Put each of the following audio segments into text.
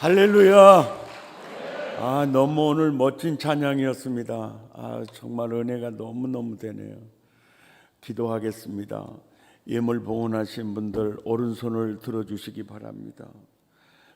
할렐루야. 너무 오늘 멋진 찬양이었습니다. 정말 은혜가 너무너무 되네요. 기도하겠습니다. 예물 봉헌하신 분들 오른손을 들어주시기 바랍니다.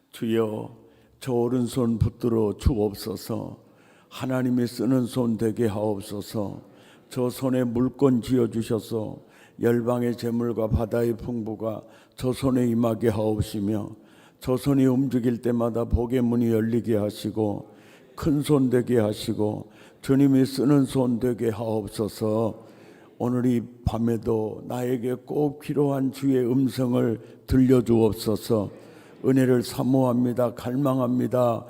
주여, 저 오른손 붙들어 주옵소서. 하나님이 쓰는 손 되게 하옵소서. 저 손에 물건 지어주셔서 열방의 재물과 바다의 풍부가 저 손에 임하게 하옵시며, 저 손이 움직일 때마다 복의 문이 열리게 하시고 큰 손 되게 하시고 주님이 쓰는 손 되게 하옵소서. 오늘 이 밤에도 나에게 꼭 필요한 주의 음성을 들려주옵소서. 은혜를 사모합니다. 갈망합니다.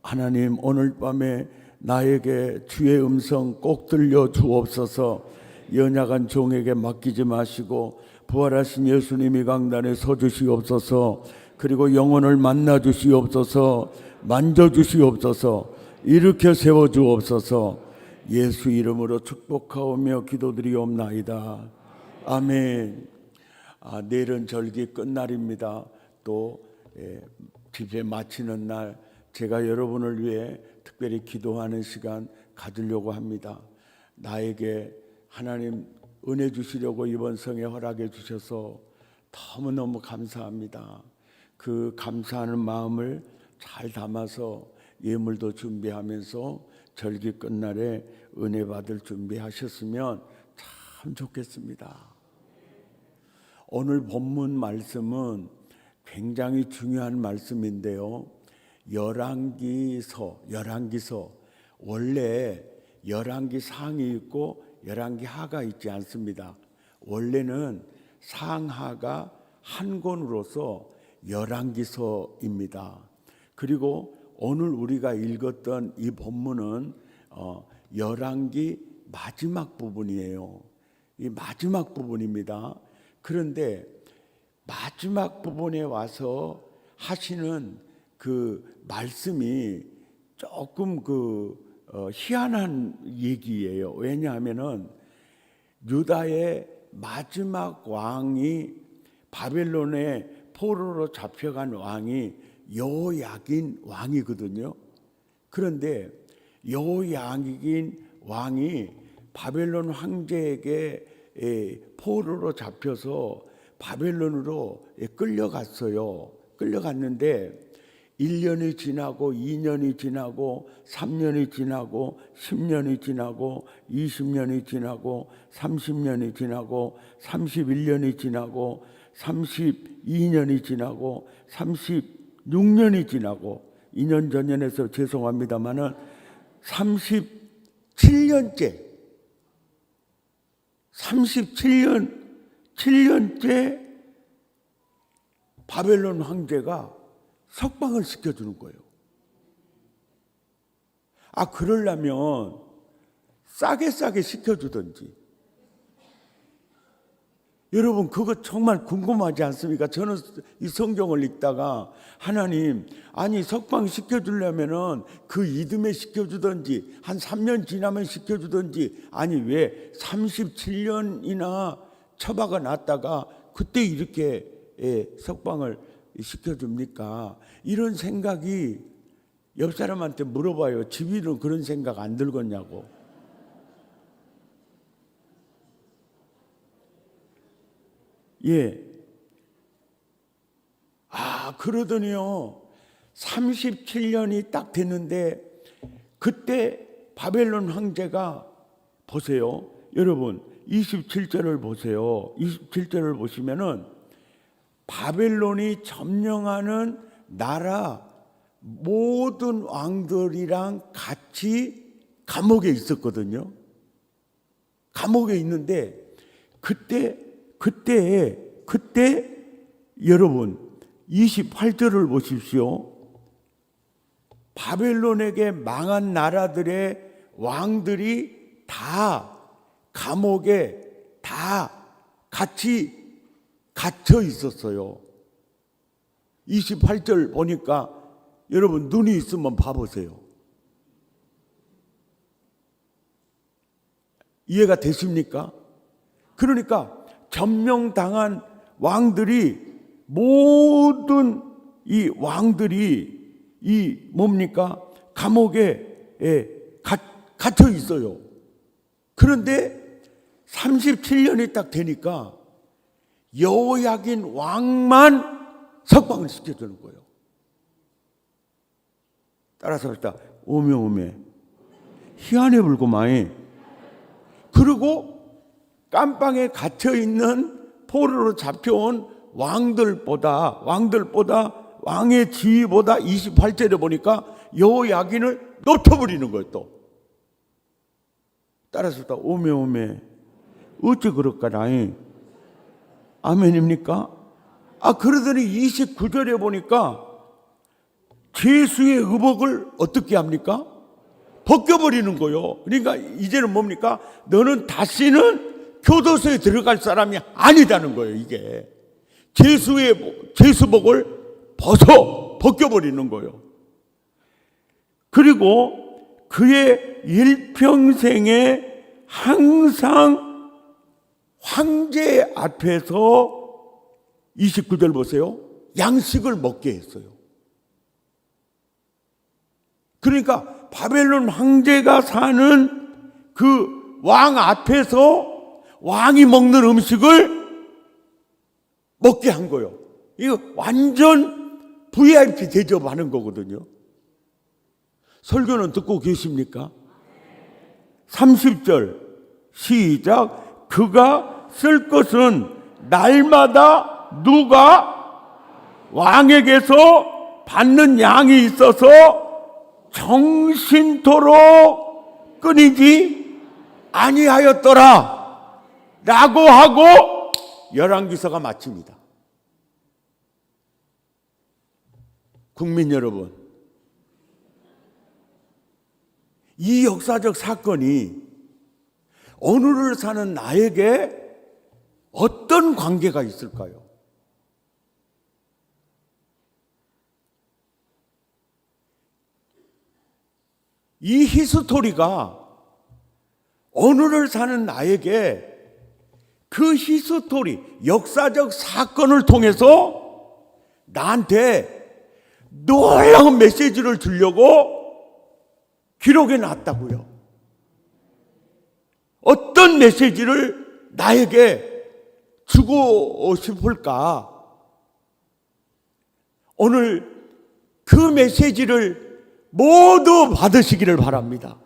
하나님, 오늘 밤에 나에게 주의 음성 꼭 들려주옵소서. 연약한 종에게 맡기지 마시고 부활하신 예수님이 강단에 서주시옵소서. 그리고 영혼을 만나 주시옵소서. 만져 주시옵소서. 일으켜 세워 주옵소서. 예수 이름으로 축복하오며 기도드리옵나이다. 아멘. 내일은 절기 끝날입니다. 또 집회 마치는 날 제가 여러분을 위해 특별히 기도하는 시간 가지려고 합니다. 나에게 하나님 은혜 주시려고 이번 성에 허락해 주셔서 너무너무 감사합니다. 그 감사하는 마음을 잘 담아서 예물도 준비하면서 절기 끝날에 은혜 받을 준비하셨으면 참 좋겠습니다. 오늘 본문 말씀은 굉장히 중요한 말씀인데요. 열왕기서 원래 열왕기 상이 있고 열왕기 하가 있지 않습니다. 원래는 상하가 한 권으로서 열왕기서입니다. 그리고 오늘 우리가 읽었던 이 본문은 열왕기 마지막 부분이에요. 이 마지막 부분입니다. 그런데 마지막 부분에 와서 하시는 그 말씀이 조금 희한한 얘기예요. 왜냐하면은 유다의 마지막 왕이 바벨론의 포로로 잡혀간 왕이 여호야긴 왕이거든요. 그런데 여호야긴 왕이 바벨론 황제에게 포로로 잡혀서 바벨론으로 끌려갔어요. 끌려갔는데 1년이 지나고 2년이 지나고 3년이 지나고 10년이 지나고 20년이 지나고 30년이 지나고 31년이 지나고 32년이 지나고 36년이 지나고 2년 전년에서 죄송합니다마는 7년째 바벨론 황제가 석방을 시켜주는 거예요. 그러려면 싸게 시켜주든지. 여러분, 그거 정말 궁금하지 않습니까? 저는 이 성경을 읽다가 하나님, 석방 시켜주려면은 그 이듬해 시켜주든지 한 3년 지나면 시켜주든지, 왜 37년이나 처박아 놨다가 그때 이렇게 석방을 시켜줍니까? 이런 생각이 옆 사람한테 물어봐요. 집이는 그런 생각 안 들겠냐고. 그러더니요, 37년이 딱 됐는데 그때 바벨론 황제가, 보세요 여러분, 27절을 보세요. 27절을 보시면은 바벨론이 점령하는 나라 모든 왕들이랑 같이 감옥에 있었거든요. 감옥에 있는데 그때 여러분 28절을 보십시오. 바벨론에게 망한 나라들의 왕들이 다 감옥에 다 같이 갇혀 있었어요. 28절 보니까 여러분 눈이 있으면 봐보세요. 이해가 되십니까? 그러니까 점령당한 왕들이, 모든 이 왕들이 이 뭡니까? 감옥에 갇혀 있어요. 그런데 37년이 딱 되니까 여호야긴 왕만 석방을 시켜주는 거예요. 따라서 합시다. 오메 희한해 불고마이. 그리고 깜방에 갇혀 있는 포로로 잡혀온 왕들보다 왕의 지위보다 28절에 보니까 여호야긴을 높여버리는 거예요. 또 따라서 합시다. 오메 어찌 그럴까라이. 아멘입니까? 그러더니 29절에 보니까 죄수의 의복을 어떻게 합니까? 벗겨버리는 거요. 그러니까 이제는 뭡니까? 너는 다시는 교도소에 들어갈 사람이 아니다는 거예요. 이게 죄수복을 벗겨버리는 거예요. 그리고 그의 일평생에 항상 황제 앞에서 29절 보세요. 양식을 먹게 했어요. 그러니까 바벨론 황제가 사는 그 왕 앞에서 왕이 먹는 음식을 먹게 한 거예요. 이거 완전 VIP 대접하는 거거든요. 설교는 듣고 계십니까? 30절 시작. 그가 쓸 것은 날마다 누가 왕에게서 받는 양이 있어서 정신토록 끊이지 아니하였더라 라고 하고 열왕기서가 마칩니다. 국민 여러분, 이 역사적 사건이 오늘을 사는 나에게 어떤 관계가 있을까요? 이 히스토리가 오늘을 사는 나에게 그 히스토리, 역사적 사건을 통해서 나한테 놀라운 메시지를 주려고 기록해 놨다고요. 어떤 메시지를 나에게 주고 싶을까? 오늘 그 메시지를 모두 받으시기를 바랍니다.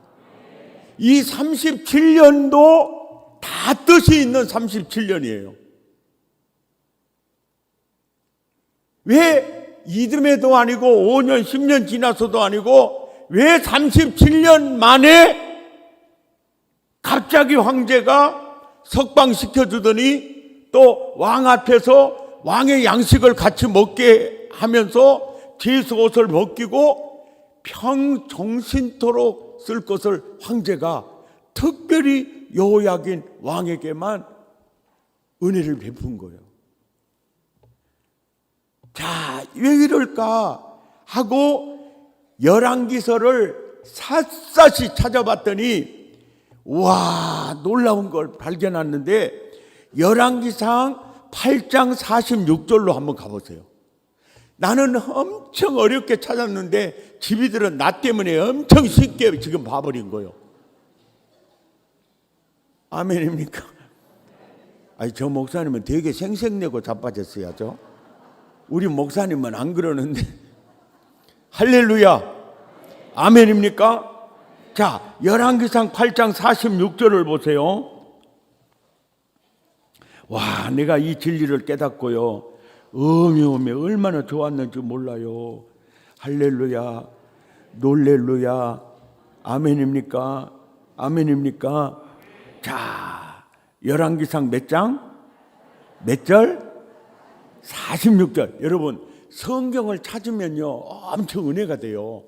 이 37년도 다 뜻이 있는 37년이에요. 왜 이듬해도 아니고 5년, 10년 지나서도 아니고 왜 37년 만에 갑자기 황제가 석방시켜주더니 또 왕 앞에서 왕의 양식을 같이 먹게 하면서 죄수 옷을 벗기고 평정신토록 쓸 것을 황제가 특별히 여호야긴 왕에게만 은혜를 베푼 거예요. 자, 왜 이럴까 하고 열왕기서를 샅샅이 찾아봤더니 와, 놀라운 걸 발견했는데 열왕기상 8장 46절로 한번 가보세요. 나는 엄청 어렵게 찾았는데 집이들은 나 때문에 엄청 쉽게 지금 봐버린 거예요. 아멘입니까? 아니, 저 목사님은 되게 생색내고 자빠졌어야죠. 우리 목사님은 안 그러는데. 할렐루야. 아멘입니까? 자, 열왕기상 8장 46절을 보세요. 와, 내가 이 진리를 깨닫고요, 어메 얼마나 좋았는지 몰라요. 할렐루야, 놀렐루야. 아멘입니까? 아멘입니까? 자, 열왕기상 몇 장? 몇 절? 46절. 여러분, 성경을 찾으면요 엄청 은혜가 돼요.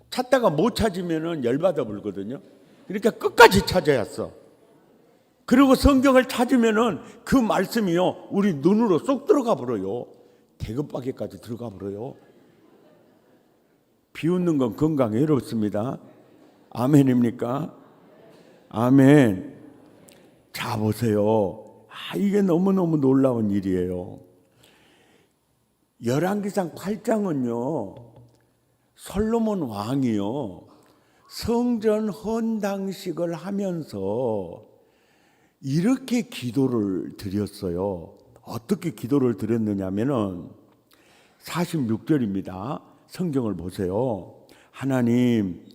찾다가 못 찾으면 열받아 불거든요. 그러니까 끝까지 찾아야 써. 그리고 성경을 찾으면은 그 말씀이요 우리 눈으로 쏙 들어가 버려요. 대급박에까지 들어가 버려요. 비웃는 건 건강에 이롭습니다. 아멘입니까? 아멘. 자, 보세요. 이게 너무너무 놀라운 일이에요. 열왕기상 8장은요 솔로몬 왕이요, 성전 헌당식을 하면서 이렇게 기도를 드렸어요. 어떻게 기도를 드렸느냐면은 46절입니다. 성경을 보세요. 하나님,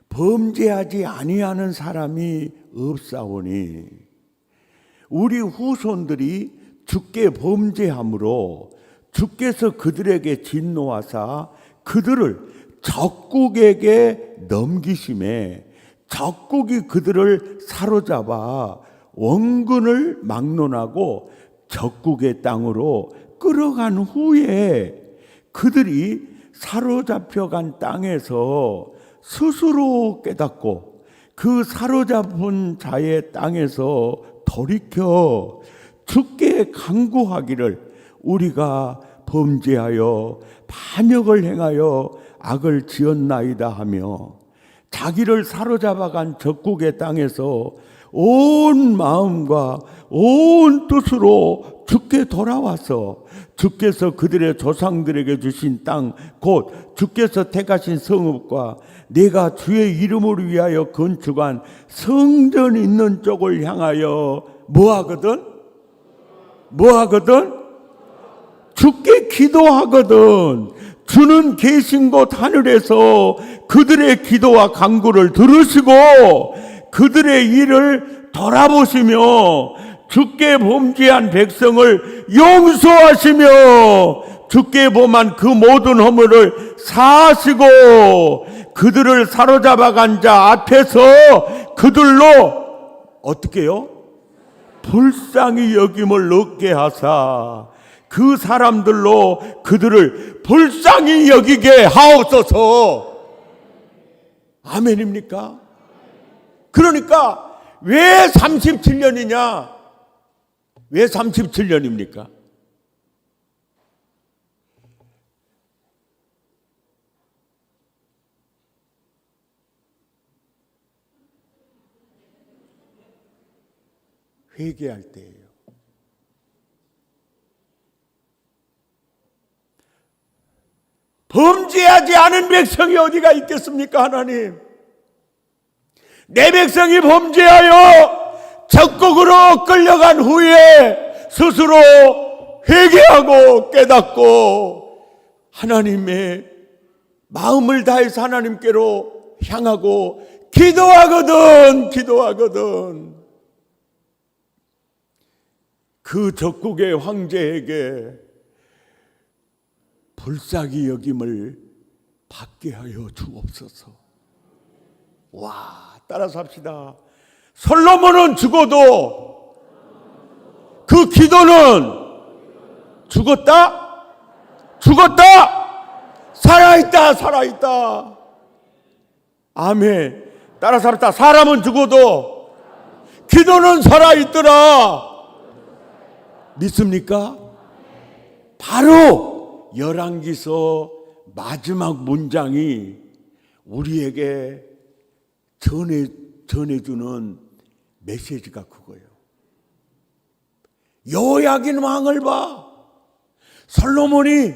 범죄하지 아니하는 사람이 없사오니 우리 후손들이 주께 범죄함으로 주께서 그들에게 진노하사 그들을 적국에게 넘기심에 적국이 그들을 사로잡아 원군을 막론하고 적국의 땅으로 끌어간 후에 그들이 사로잡혀간 땅에서 스스로 깨닫고 그 사로잡은 자의 땅에서 돌이켜 주께 간구하기를 우리가 범죄하여 반역을 행하여 악을 지었나이다 하며 자기를 사로잡아간 적국의 땅에서 온 마음과 온 뜻으로 주께 돌아와서 주께서 그들의 조상들에게 주신 땅 곧 주께서 택하신 성읍과 내가 주의 이름을 위하여 건축한 성전 있는 쪽을 향하여 뭐하거든? 주께 기도하거든. 주는 계신 곳 하늘에서 그들의 기도와 간구를 들으시고 그들의 일을 돌아보시며 주께 범죄한 백성을 용서하시며 주께 범한 그 모든 허물을 사하시고 그들을 사로잡아간 자 앞에서 그들로 어떻게 해요? 불쌍히 여김을 얻게 하사 그 사람들로 그들을 불쌍히 여기게 하옵소서. 아멘입니까? 그러니까 왜 37년이냐? 왜 37년입니까? 회개할 때예요. 범죄하지 않은 백성이 어디가 있겠습니까? 하나님, 내 백성이 범죄하여 적국으로 끌려간 후에 스스로 회개하고 깨닫고 하나님의 마음을 다해서 하나님께로 향하고 기도하거든. 그 적국의 황제에게 불쌍히 여김을 받게 하여 주옵소서. 와, 따라서 합시다. 솔로몬은 죽어도 그 기도는 죽었다? 살아있다. 아멘. 따라서 합시다. 사람은 죽어도 기도는 살아있더라. 믿습니까? 바로 열왕기서 마지막 문장이 우리에게 전해주는 메시지가 그거예요. 여호야긴 왕을 봐. 솔로몬이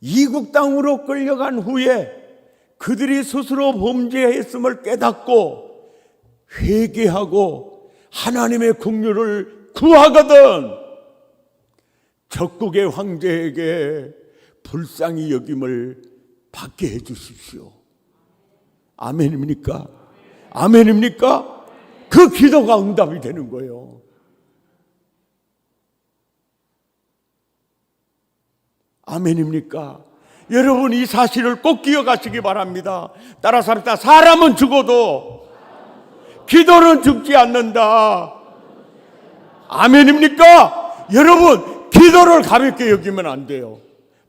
이국 땅으로 끌려간 후에 그들이 스스로 범죄했음을 깨닫고 회개하고 하나님의 긍휼을 구하거든. 적국의 황제에게 불쌍히 여김을 받게 해 주십시오. 아멘입니까? 그 기도가 응답이 되는 거예요. 아멘입니까? 여러분, 이 사실을 꼭 기억하시기 바랍니다. 따라서 합시다. 사람은 죽어도 기도는 죽지 않는다. 아멘입니까? 여러분, 기도를 가볍게 여기면 안 돼요.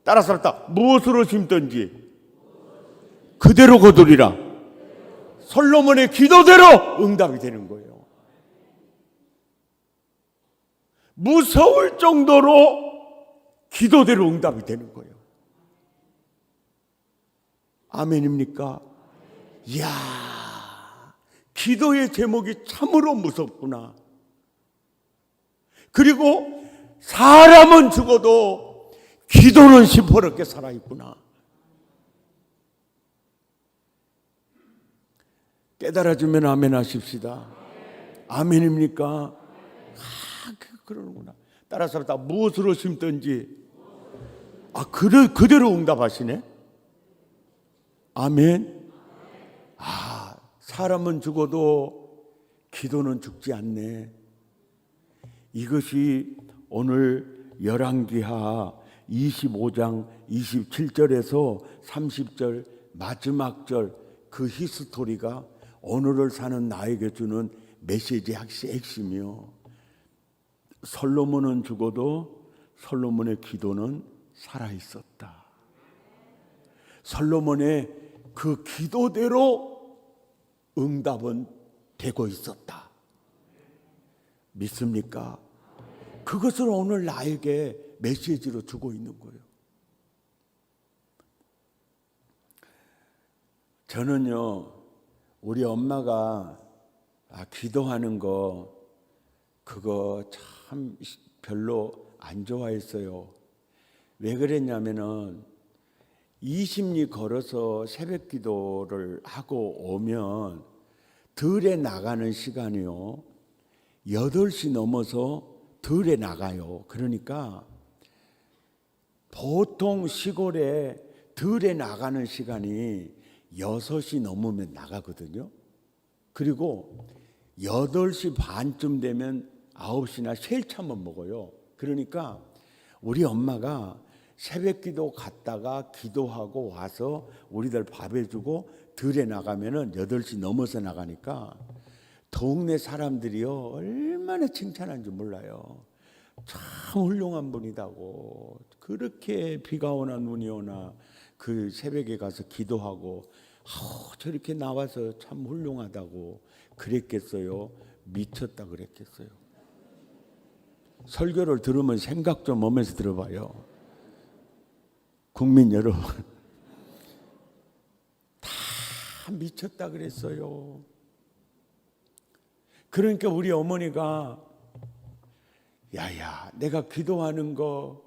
따라서 합시다. 무엇으로 심든지 그대로 거두리라. 솔로몬의 기도대로 응답이 되는 거예요. 무서울 정도로 기도대로 응답이 되는 거예요. 아멘입니까? 이야, 기도의 제목이 참으로 무섭구나. 그리고 사람은 죽어도 기도는 시퍼렇게 살아있구나. 깨달아지면 아멘 하십시다. 아멘입니까? 그러는구나. 따라서 다 무엇으로 심든지 그대로 응답하시네. 아멘. 사람은 죽어도 기도는 죽지 않네. 이것이 오늘 열왕기하 25장 27절에서 30절 마지막 절 그 히스토리가 오늘을 사는 나에게 주는 메시지의 핵심이요. 솔로몬은 죽어도 솔로몬의 기도는 살아 있었다. 솔로몬의 그 기도대로 응답은 되고 있었다. 믿습니까? 그것을 오늘 나에게 메시지로 주고 있는 거예요. 저는요, 우리 엄마가 기도하는 거 그거 참 별로 안 좋아했어요. 왜 그랬냐면은 20리 걸어서 새벽 기도를 하고 오면 들에 나가는 시간이요 8시 넘어서 들에 나가요. 그러니까 보통 시골에 들에 나가는 시간이 6시 넘으면 나가거든요. 그리고 8시 반쯤 되면 9시나 셀참만 먹어요. 그러니까 우리 엄마가 새벽 기도 갔다가 기도하고 와서 우리들 밥 해주고 들에 나가면은 8시 넘어서 나가니까 동네 사람들이요 얼마나 칭찬한지 몰라요. 참 훌륭한 분이다고. 그렇게 비가 오나 눈이 오나 그 새벽에 가서 기도하고 저렇게 나와서 참 훌륭하다고 그랬겠어요? 미쳤다 그랬겠어요? 설교를 들으면 생각 좀 하면서 들어봐요. 국민 여러분 다 미쳤다 그랬어요. 그러니까 우리 어머니가 야야 내가 기도하는 거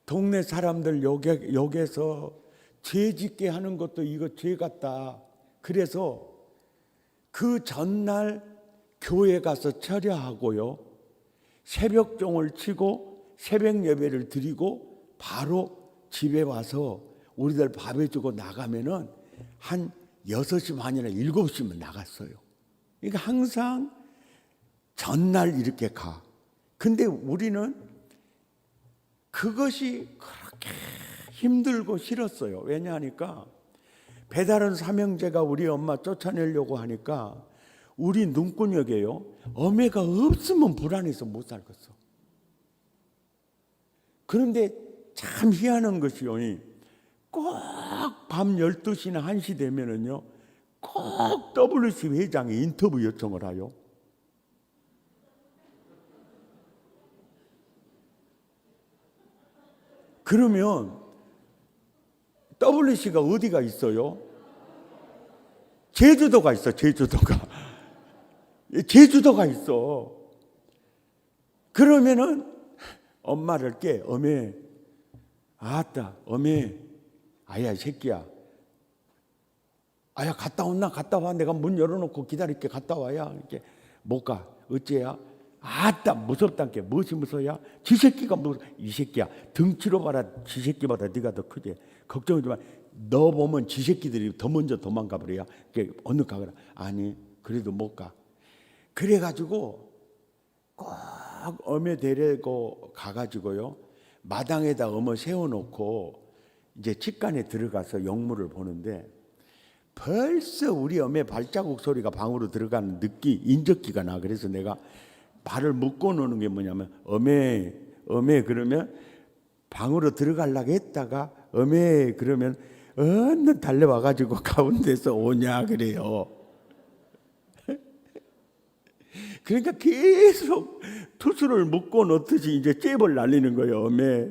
동네 사람들 욕해서 죄 짓게 하는 것도 이거 죄 같다. 그래서 그 전날 교회 가서 철야하고요 새벽종을 치고 새벽 예배를 드리고 바로 집에 와서 우리들 밥 해주고 나가면은 한 6시 반이나 7시면 나갔어요. 그러니까 항상 전날 이렇게 가. 근데 우리는 그것이 그렇게 힘들고 싫었어요. 왜냐하니까 배달은 삼형제가 우리 엄마 쫓아내려고 하니까 우리 눈구녕에요 어메가 없으면 불안해서 못 살겠어. 그런데 참 희한한 것이요 꼭 밤 12시나 1시 되면은요 꼭 WC 회장이 인터뷰 요청을 해요. 그러면 WC가 어디가 있어요? 제주도가 있어. 제주도가 있어. 그러면은 엄마를 깨. 어메 아따 어메 아야 새끼야 아야 갔다 온나 갔다 와. 내가 문 열어놓고 기다릴게. 갔다 와야. 이렇게 못 가. 어째야? 아따 무섭단께. 무엇이 무서워야? 지 새끼가 무서워. 이 새끼야 덩치로 봐라. 지 새끼보다 네가 더 크지. 걱정하지 마. 너 보면 지 새끼들이 더 먼저 도망가 버려야. 어느 가거라. 아니 그래도 못 가. 그래가지고 꼭 어메 데리고 가가지고요 마당에다 어머 세워놓고 이제 직간에 들어가서 영물을 보는데 벌써 우리 어메 발자국 소리가 방으로 들어가는 인적기가 나. 그래서 내가 발을 묶어 놓는 게 뭐냐면 어메 그러면 방으로 들어가려고 했다가 어메 그러면 얼른 달려와가지고 가운데서 오냐 그래요. 그러니까 계속 투수를 묶어 놓듯이 이제 잽을 날리는 거예요. 어메.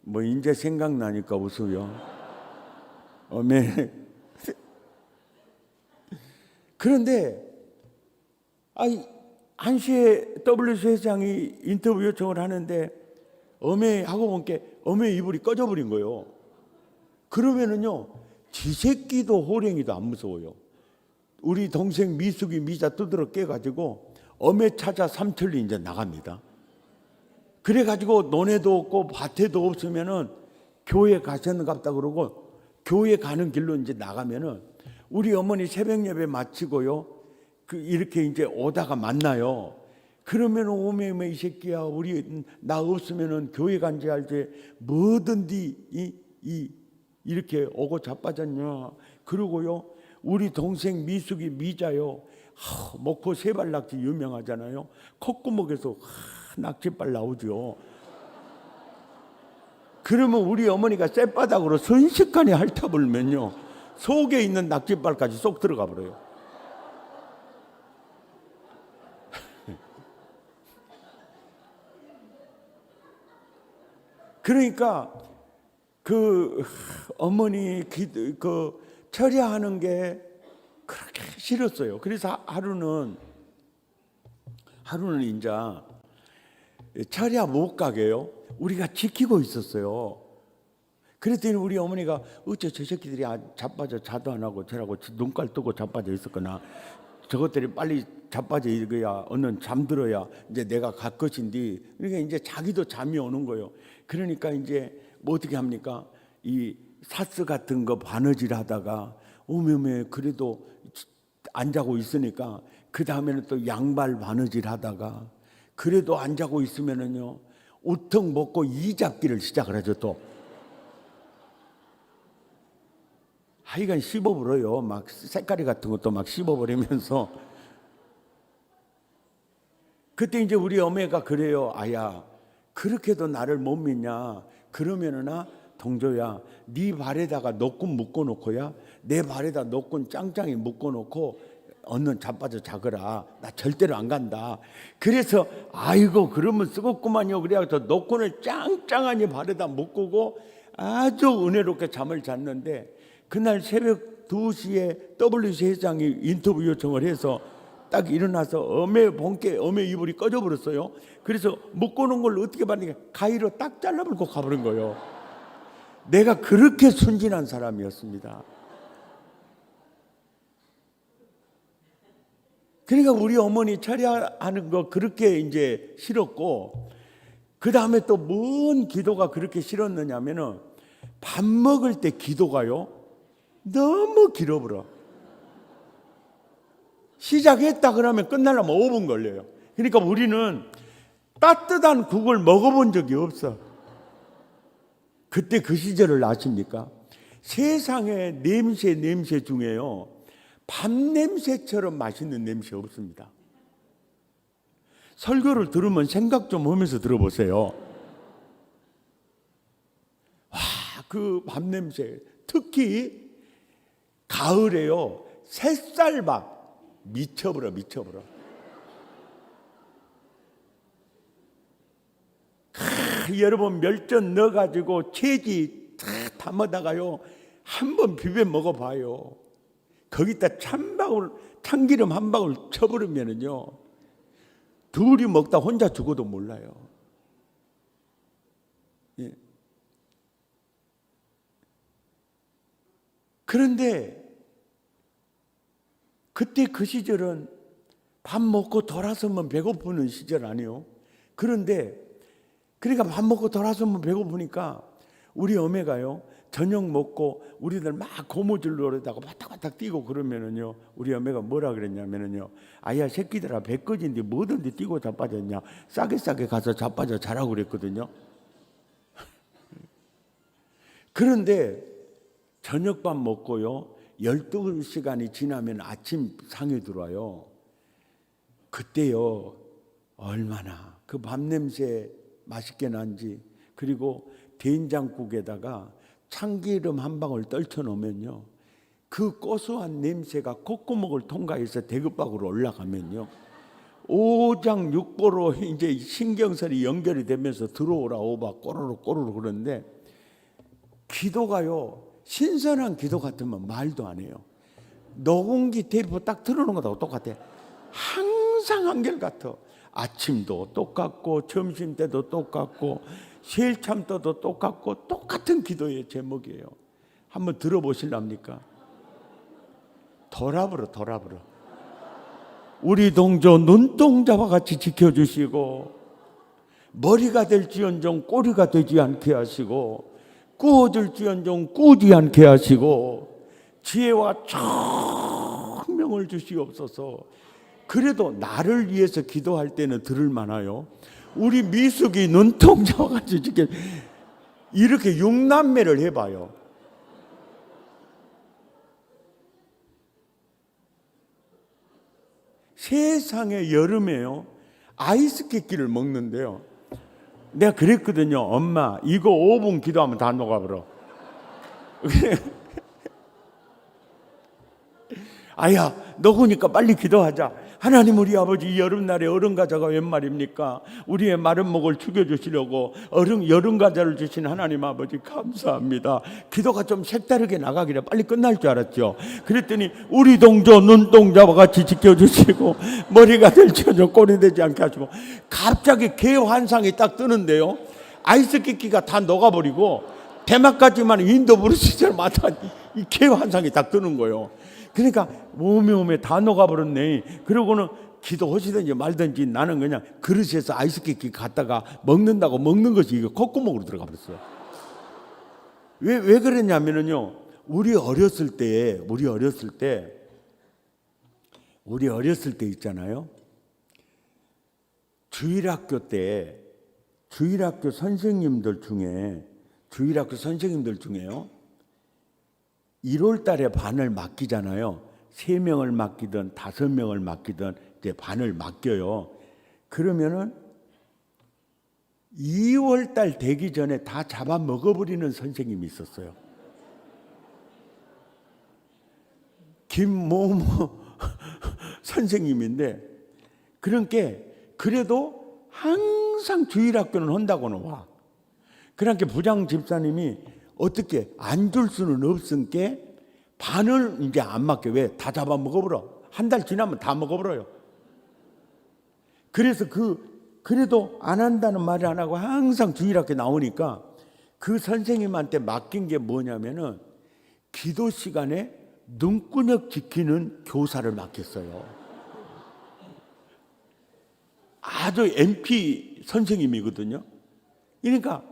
뭐 이제 생각나니까 웃어요. 어메. 그런데 1시에 WC 회장이 인터뷰 요청을 하는데 어메 하고 보니까 어메 이불이 꺼져버린 거예요. 그러면은요 지새끼도 호랭이도 안 무서워요. 우리 동생 미숙이 미자 두드러 깨가지고 엄에 찾아 삼천리 이제 나갑니다. 그래가지고 논에도 없고 밭에도 없으면은 교회 가셨는갑다 그러고 교회 가는 길로 이제 나가면은 우리 어머니 새벽 예배 마치고요. 이렇게 이제 오다가 만나요. 그러면 오메 이 새끼야, 우리 나 없으면은 교회 간지 알지 뭐든지 이렇게 오고 자빠졌냐. 그러고요, 우리 동생 미숙이 미자요, 목포 세발낙지 유명하잖아요. 콧구멍에서 낙지발 나오죠. 그러면 우리 어머니가 쌔바닥으로 순식간에 핥아불면요, 속에 있는 낙지발까지 쏙 들어가 버려요. 그러니까 그 어머니 그 철야하는 게 그렇게 싫었어요. 그래서 하루는 이제 철야 못 가게요, 우리가 지키고 있었어요. 그랬더니 우리 어머니가 어째 저 새끼들이 자빠져 자도 안 하고 저라고 눈깔 뜨고 자빠져 있었거나, 저것들이 빨리 자빠져 있어야 얼른 잠들어야 이제 내가 갈 것인데, 그러니까 이제 자기도 잠이 오는 거예요. 그러니까 이제 뭐 어떻게 합니까? 이 사스 같은 거 바느질 하다가 오메 그래도 안 자고 있으니까 그 다음에는 또 양발 바느질 하다가 그래도 안 자고 있으면은요, 우턱 먹고 이 잡기를 시작을 하죠. 또 하여간 씹어버려요. 막 색깔이 같은 것도 막 씹어버리면서. 그때 이제 우리 어머니가 그래요. 아야, 그렇게도 나를 못 믿냐? 그러면은 동조야, 네 발에다가 노끈 묶어놓고야, 내 발에다 노끈 짱짱이 묶어놓고 얼른 자빠져 자거라. 나 절대로 안 간다. 그래서 아이고 그러면 쓰겠구만요. 그래서 노끈을 짱짱하니 발에다 묶고 아주 은혜롭게 잠을 잤는데, 그날 새벽 2시에 WC 회장이 인터뷰 요청을 해서 딱 일어나서 엄의 이불이 꺼져버렸어요. 그래서 묶어놓은 걸 어떻게 봤는가, 가위로 딱 잘라버리고 가버린 거예요. 내가 그렇게 순진한 사람이었습니다. 그러니까 우리 어머니 철야하는 거 그렇게 이제 싫었고, 그 다음에 또 뭔 기도가 그렇게 싫었느냐면은 밥 먹을 때 기도가요, 너무 길어버려. 시작했다 그러면 끝나려면 5분 걸려요. 그러니까 우리는 따뜻한 국을 먹어본 적이 없어. 그때 그 시절을 아십니까? 세상에 냄새 중에요, 밥 냄새처럼 맛있는 냄새 없습니다. 설교를 들으면 생각 좀 하면서 들어보세요. 와, 그 밥 냄새, 특히 가을에요, 새쌀밥 미쳐버려. 여러분 멸젓 넣어가지고 채지 다 담아다가요, 한번 비벼 먹어봐요. 거기다 참기름 한 방울 쳐버리면은요, 둘이 먹다 혼자 죽어도 몰라요. 예. 그런데 그때 그 시절은 밥 먹고 돌아서면 배고프는 시절 아니에요. 그런데 그러니까 밥 먹고 돌아서면 배고프니까 우리 어머니가요, 저녁 먹고 우리들 막 고무줄 노래다가 바닥바닥 뛰고 그러면은요, 우리 어머니가 뭐라 그랬냐면은요, 아야 새끼들아, 배꺼진데 뭐든지 뛰고 자빠졌냐, 싸게 가서 자빠져 자라고 그랬거든요. 그런데 저녁밥 먹고요, 12시간이 지나면 아침 상이 들어와요. 그때요, 얼마나 그 밥 냄새 맛있게 난지. 그리고 된장국에다가 참기름 한 방울 떨쳐 놓으면요, 그 고소한 냄새가 콧구멍을 통과해서 대급박으로 올라가면요, 오장육부로 이제 신경설이 연결이 되면서 들어오라 오바 꼬르륵 그러는데, 기도가요, 신선한 기도 같으면 말도 안 해요. 녹음기 테이프 딱 틀어놓은 것하고 똑같아. 항상 한결같아. 아침도 똑같고 점심 때도 똑같고 셀참도도 똑같고 똑같은 기도의 제목이에요. 한번 들어보실랍니까? 돌아버려. 우리 동조 눈동자와 같이 지켜주시고 머리가 될지언정 꼬리가 되지 않게 하시고 꾸어질지언정 꾸지 않게 하시고 지혜와 청명을 주시옵소서. 그래도 나를 위해서 기도할 때는 들을 만하요. 우리 미숙이 눈동자와 같이 지켜 이렇게 6남매를 해봐요. 세상에 여름에요 아이스케이크를 먹는데요. 내가 그랬거든요. 엄마 이거 5분 기도하면 다 녹아버려. 아야 녹으니까 빨리 기도하자. 하나님 우리 아버지 이 여름날에 얼음 과자가 웬 말입니까? 우리의 마른 목을 죽여주시려고 여름 과자를 주신 하나님 아버지 감사합니다. 기도가 좀 색다르게 나가기를 빨리 끝날 줄 알았죠. 그랬더니 우리 동조 눈동자와 같이 지켜주시고 머리가 될지언정 꼴이 되지 않게 하시고 갑자기 개 환상이 딱 뜨는데요. 아이스키키가 다 녹아버리고 대마까지만 윈도 브루시처럼 이 개 환상이 딱 뜨는 거예요. 그러니까 오메 다 녹아버렸네. 그러고는 기도하시든지 말든지 나는 그냥 그릇에서 아이스케이크 갖다가 먹는다고 먹는 것이 이거 콧구멍으로 들어가 버렸어요. 왜 그랬냐면요. 우리 어렸을 때 있잖아요. 주일학교 선생님들 중에요. 1월 달에 반을 맡기잖아요. 3명을 맡기든 5명을 맡기든 이제 반을 맡겨요. 그러면은 2월 달 되기 전에 다 잡아 먹어버리는 선생님이 있었어요. 김모모 선생님인데 그러니까 그래도 항상 주일학교는 한다고는 와. 그러니까 부장 집사님이 어떻게 안 줄 수는 없으니까 반을 이제 안 맡겨. 왜? 다 잡아 먹어버려. 한 달 지나면 다 먹어버려요. 그래서 그래도 안 한다는 말을 안 하고 항상 주일학교 나오니까 그 선생님한테 맡긴 게 뭐냐면은 기도 시간에 눈구녕 지키는 교사를 맡겼어요. 아주 MP 선생님이거든요. 그러니까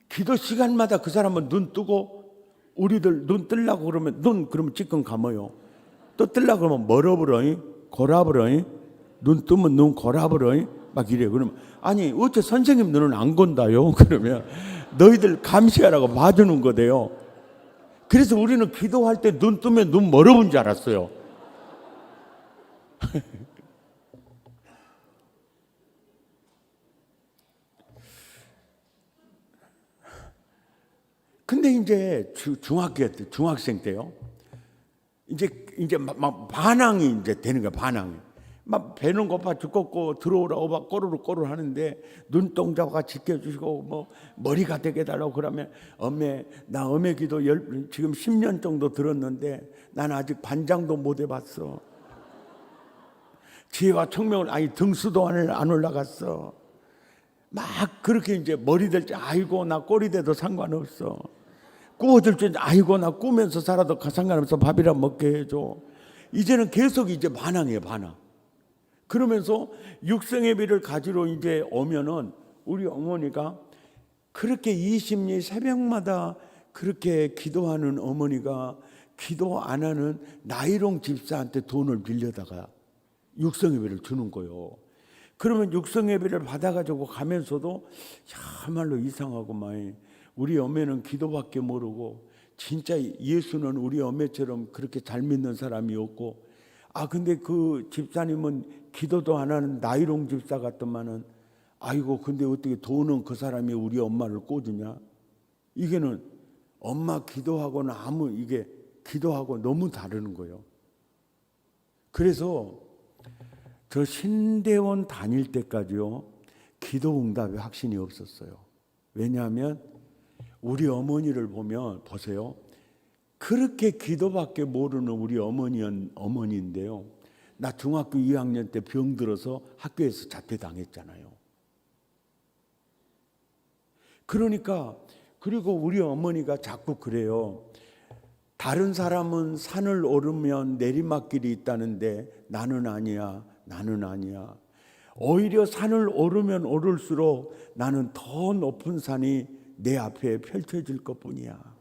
기도 시간마다 그 사람은 눈 뜨고 우리들 눈 뜨려고 그러면 그러면 찌끔 감아요. 또 뜨려고 그러면 멀어버려, 골아버려, 눈 뜨면 눈 골아버려 막 이래. 그러면 아니 어째 선생님 눈은 안 건다요? 그러면 너희들 감시하라고 봐주는 거대요. 그래서 우리는 기도할 때 눈 뜨면 눈 멀어본 줄 알았어요. 근데 이제 중학생 때요. 이제 막 반항이 이제 되는 거야, 반항이. 막 배는 고파 죽겠고 들어오라고 막 꼬르륵 하는데 눈동자가 지켜주시고 뭐 머리가 되게 달라고 그러면 나 엄매 기도 지금 10년 정도 들었는데 난 아직 반장도 못 해봤어. 지혜와 청명을 등수도 안 올라갔어. 막 그렇게 이제 머리 될 때 아이고 나 꼬리 돼도 상관없어. 꾸어질 때 아이고 나 꾸면서 살아도 상관없어. 밥이라 먹게 해줘. 이제는 계속 이제 반항이에요, 반항. 그러면서 육성예배를 가지러 이제 오면은 우리 어머니가 그렇게 20리 새벽마다 그렇게 기도하는 어머니가 기도 안 하는 나이롱 집사한테 돈을 빌려다가 육성예배를 주는 거예요. 그러면 육성예배를 받아가지고 가면서도 참말로 이상하고만 우리 어머니는 기도밖에 모르고 진짜 예수는 우리 어머니처럼 그렇게 잘 믿는 사람이 없고 근데 그 집사님은 기도도 안 하는 나이롱 집사 같더만은 아이고 근데 어떻게 돈은 그 사람이 우리 엄마를 꽂으냐. 이게는 엄마 기도하고는 이게 기도하고 너무 다르는 거예요. 그래서 저 신대원 다닐 때까지요 기도 응답에 확신이 없었어요. 왜냐하면 우리 어머니를 보면 보세요. 그렇게 기도밖에 모르는 우리 어머니인데요. 나 중학교 2학년 때 병들어서 학교에서 자퇴당했잖아요. 그러니까 그리고 우리 어머니가 자꾸 그래요. 다른 사람은 산을 오르면 내리막길이 있다는데 나는 아니야. 나는 아니야. 오히려 산을 오르면 오를수록 나는 더 높은 산이 내 앞에 펼쳐질 것뿐이야.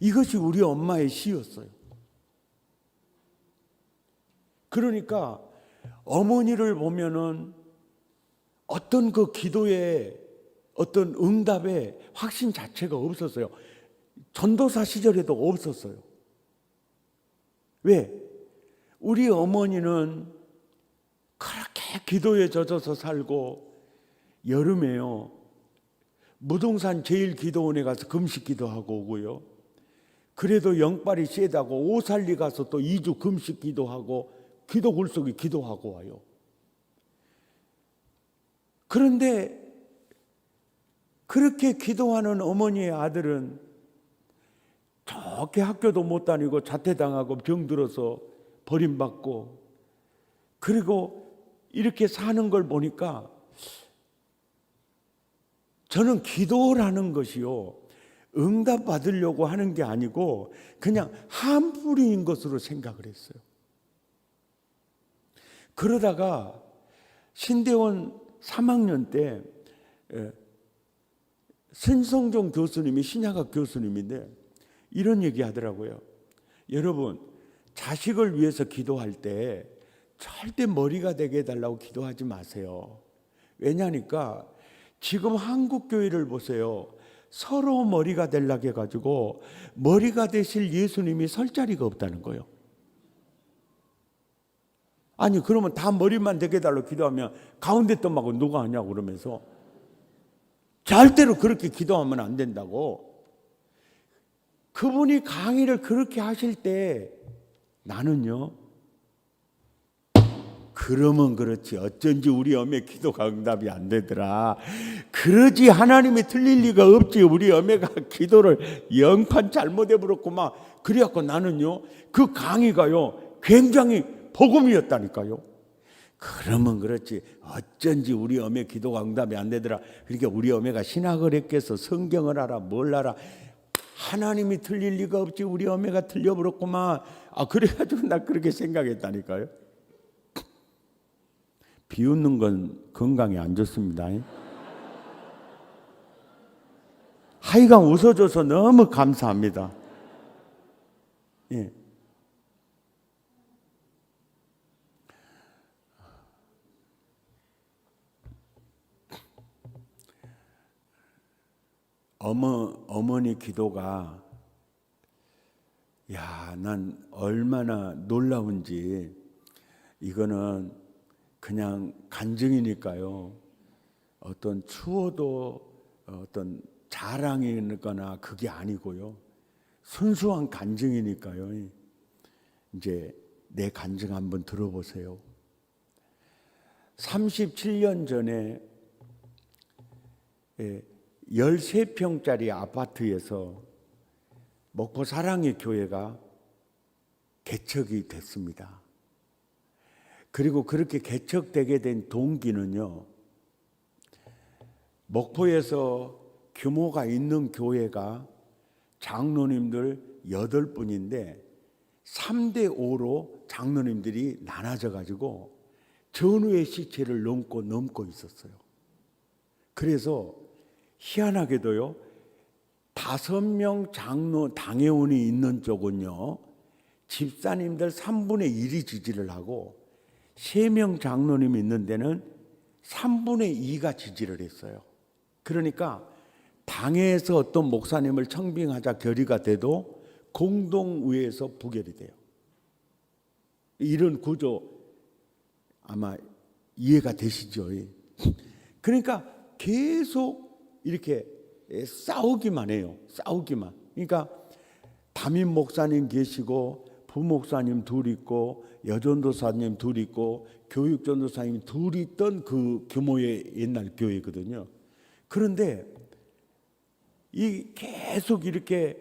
이것이 우리 엄마의 시였어요. 그러니까 어머니를 보면은 어떤 그 기도의 어떤 응답의 확신 자체가 없었어요. 전도사 시절에도 없었어요. 왜? 우리 어머니는 그렇게 기도에 젖어서 살고 여름에요, 무등산 제일기도원에 가서 금식 기도하고 오고요, 그래도 영빨이 세다고 오살리 가서 또 2주 금식 기도하고 기도 굴속에 기도하고 와요. 그런데 그렇게 기도하는 어머니의 아들은 저렇게 학교도 못 다니고 자퇴당하고 병들어서 버림받고, 그리고 이렇게 사는 걸 보니까 저는 기도라는 것이요, 응답 받으려고 하는 게 아니고 그냥 한풀이인 것으로 생각을 했어요. 그러다가 신대원 3학년 때 신성종 교수님이 신약학 교수님인데 이런 얘기 하더라고요. 여러분, 자식을 위해서 기도할 때 절대 머리가 되게 해달라고 기도하지 마세요. 왜냐니까 지금 한국 교회를 보세요. 서로 머리가 되려고 해가지고 머리가 되실 예수님이 설 자리가 없다는 거예요. 아니 그러면 다 머리만 되게 해달라고 기도하면 가운데 떠마고 누가 하냐고 그러면서 절대로 그렇게 기도하면 안 된다고. 그분이 강의를 그렇게 하실 때 나는요, 그러면 그렇지 어쩐지 우리 어머니 기도가 응답이 안 되더라. 그러지 하나님이 틀릴 리가 없지. 우리 어머니가 기도를 영판 잘못해 버렸구만. 그래갖고 나는요, 그 강의가요 굉장히 복음이었다니까요. 그러면 그렇지 어쩐지 우리 어머니 기도가 응답이 안 되더라. 그러니까 우리 어머니가 신학을 했겠어, 성경을 알아, 뭘 알아. 하나님이 틀릴 리가 없지. 우리 어머니가 틀려버렸구만. 그래가지고 나 그렇게 생각했다니까요. 비웃는 건 건강에 안 좋습니다. 하여간 웃어줘서 너무 감사합니다. 예. 어머니 기도가, 난 얼마나 놀라운지. 이거는 그냥 간증이니까요, 어떤 추워도 어떤 자랑이거나 그게 아니고요, 순수한 간증이니까요. 이제 내 간증 한번 들어보세요. 37년 전에 13평짜리 아파트에서 목포 사랑의 교회가 개척이 됐습니다. 그리고 그렇게 개척되게 된 동기는요, 목포에서 규모가 있는 교회가 장로님들 8분인데 3대5로 장로님들이 나눠져 가지고 전후의 시체를 넘고 있었어요. 그래서 희한하게도요, 5명 장로 당회원이 있는 쪽은요, 집사님들 3분의 1이 지지를 하고 3명 장로님이 있는 데는 3분의 2가 지지를 했어요. 그러니까 당회에서 어떤 목사님을 청빙하자 결의가 돼도 공동의회에서 부결이 돼요. 이런 구조 아마 이해가 되시죠? 그러니까 계속 이렇게 싸우기만 해요. 싸우기만. 그러니까 담임 목사님 계시고 부목사님 둘 있고 여전도사님 둘 있고 교육전도사님 둘 있던 그 규모의 옛날 교회거든요. 그런데 이 계속 이렇게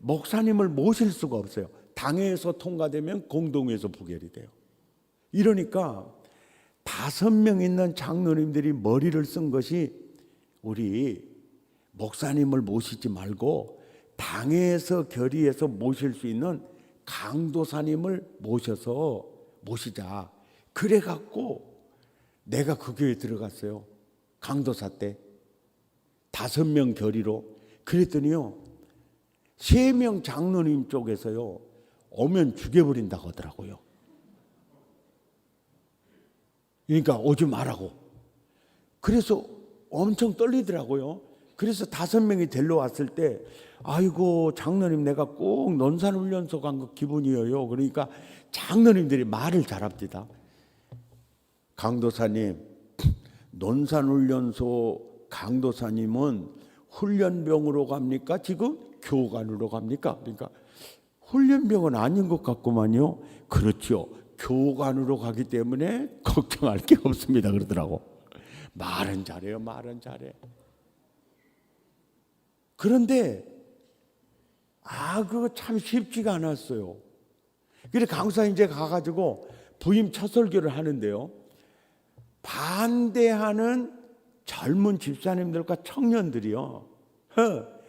목사님을 모실 수가 없어요. 당회에서 통과되면 공동회에서 부결이 돼요. 이러니까 5명 있는 장로님들이 머리를 쓴 것이, 우리 목사님을 모시지 말고 당에서 결의해서 모실 수 있는 강도사님을 모시자. 그래갖고 내가 그 교회에 들어갔어요. 강도사 때 5명 결의로. 그랬더니요 3명 장로님 쪽에서요 오면 죽여버린다고 하더라고요. 그러니까 오지 말라고. 그래서 엄청 떨리더라고요. 그래서 5명이 데려왔을 때 아이고 장로님 내가 꼭 논산훈련소 간 거 기분이에요. 그러니까 장로님들이 말을 잘합니다. 강도사님, 논산훈련소 강도사님은 훈련병으로 갑니까? 지금 교관으로 갑니까? 그러니까 훈련병은 아닌 것 같구만요. 그렇죠. 교관으로 가기 때문에 걱정할 게 없습니다. 그러더라고. 말은 잘해요. 말은 잘해. 그런데 그거 참 쉽지가 않았어요. 그래서 강사 이제 가가지고 부임 첫 설교를 하는데요. 반대하는 젊은 집사님들과 청년들이요.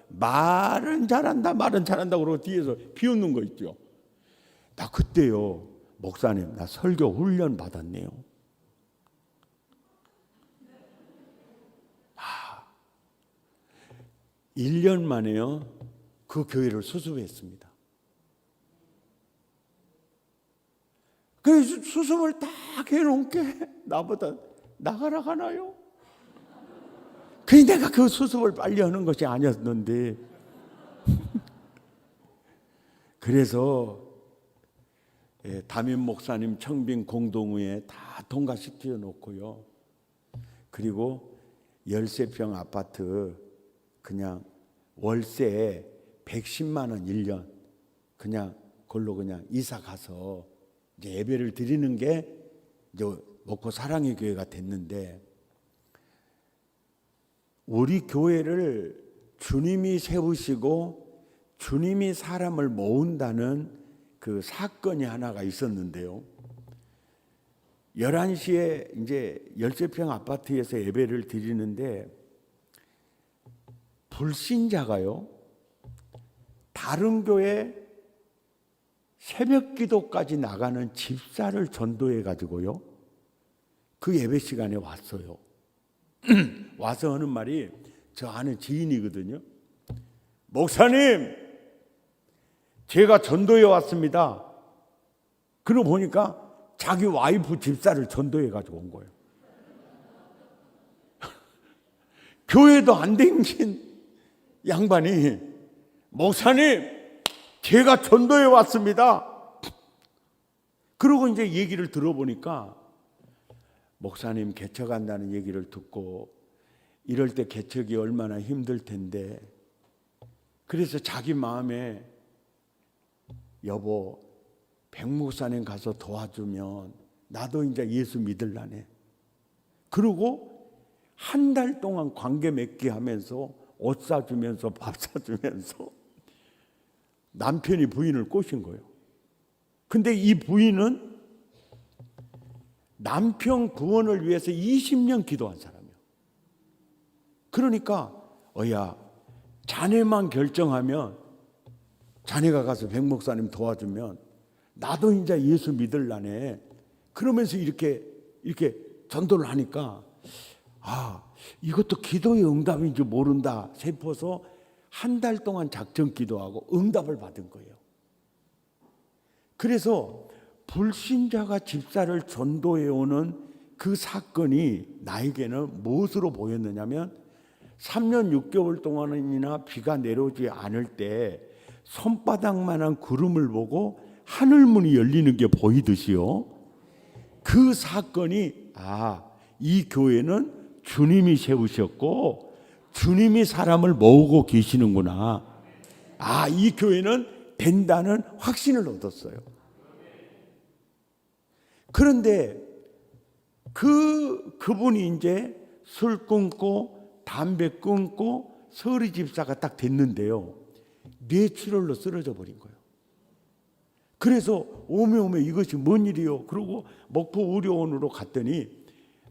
말은 잘한다, 말은 잘한다 그러고 뒤에서 비웃는 거 있죠. 나 그때요, 목사님, 나 설교 훈련 받았네요. 1년 만에요, 그 교회를 수습했습니다. 그래서 수습을 딱 해놓은 게 나보다 나가라 하나요? 그래 내가 그 수습을 빨리 하는 것이 아니었는데 그래서 담임 목사님 청빙 공동회에 다 통과시켜 놓고요. 그리고 13평 아파트 그냥 월세 110만 원 1년 그냥 그걸로 그냥 이사 가서 이제 예배를 드리는 게 이제 먹고 사랑의 교회가 됐는데, 우리 교회를 주님이 세우시고 주님이 사람을 모은다는 그 사건이 하나가 있었는데요. 11시에 이제 13평 아파트에서 예배를 드리는데 불신자가요 다른 교회 새벽 기도까지 나가는 집사를 전도해 가지고요 그 예배 시간에 왔어요. 와서 하는 말이, 저 아는 지인이거든요. 목사님, 제가 전도해 왔습니다. 그러고 보니까 자기 와이프 집사를 전도해 가지고 온 거예요. 교회도 안 댕긴 양반이, 목사님, 제가 전도해 왔습니다. 그러고 이제 얘기를 들어보니까 목사님 개척한다는 얘기를 듣고 이럴 때 개척이 얼마나 힘들 텐데, 그래서 자기 마음에 여보 백목사님 가서 도와주면 나도 이제 예수 믿을라네. 그러고 한 달 동안 관계 맺기 하면서 옷 사주면서 밥 사주면서 남편이 부인을 꼬신 거예요. 근데 이 부인은 남편 구원을 위해서 20년 기도한 사람이에요. 그러니까 야, 자네만 결정하면, 자네가 가서 백 목사님 도와주면 나도 이제 예수 믿을라네. 그러면서 이렇게 전도를 하니까 이것도 기도의 응답인지 모른다 싶어서 한 달 동안 작전 기도하고 응답을 받은 거예요. 그래서 불신자가 집사를 전도해 오는 그 사건이 나에게는 무엇으로 보였느냐면, 3년 6개월 동안이나 비가 내려오지 않을 때 손바닥만한 구름을 보고 하늘문이 열리는 게 보이듯이요, 그 사건이 이 교회는 주님이 세우셨고 주님이 사람을 모으고 계시는구나, 이 교회는 된다는 확신을 얻었어요. 그런데 그분이 이제 술 끊고 담배 끊고 서리 집사가 딱 됐는데요, 뇌출혈로 쓰러져 버린 거예요. 그래서 오메 이것이 뭔 일이요? 그러고 목포 의료원으로 갔더니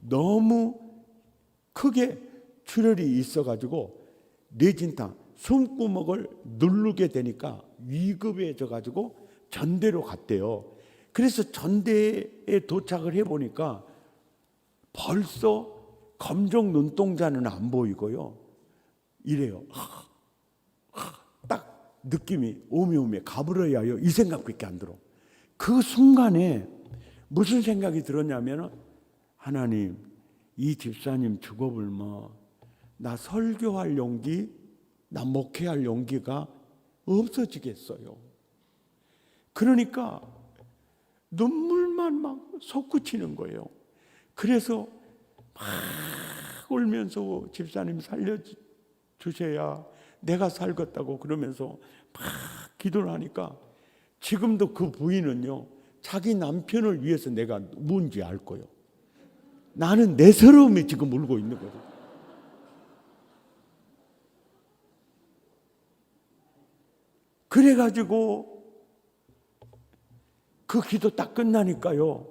너무 크게 출혈이 있어가지고 뇌진탕 숨구멍을 누르게 되니까 위급해져 가지고 전대로 갔대요. 그래서 전대에 도착을 해보니까 벌써 검정 눈동자는 안 보이고요. 이래요. 딱 느낌이 오메오메 가버려야요. 이 생각밖에 안 들어. 그 순간에 무슨 생각이 들었냐면, 하나님, 이 집사님 죽어불면 나 설교할 용기, 나 목회할 용기가 없어지겠어요. 그러니까 눈물만 막 솟구치는 거예요. 그래서 막 울면서 집사님 살려주셔야 내가 살겠다고 그러면서 막 기도를 하니까, 지금도 그 부인은요, 자기 남편을 위해서 내가 뭔지 알 거예요. 나는 내 서러움에 지금 울고 있는 거죠. 그래가지고 그 기도 딱 끝나니까요,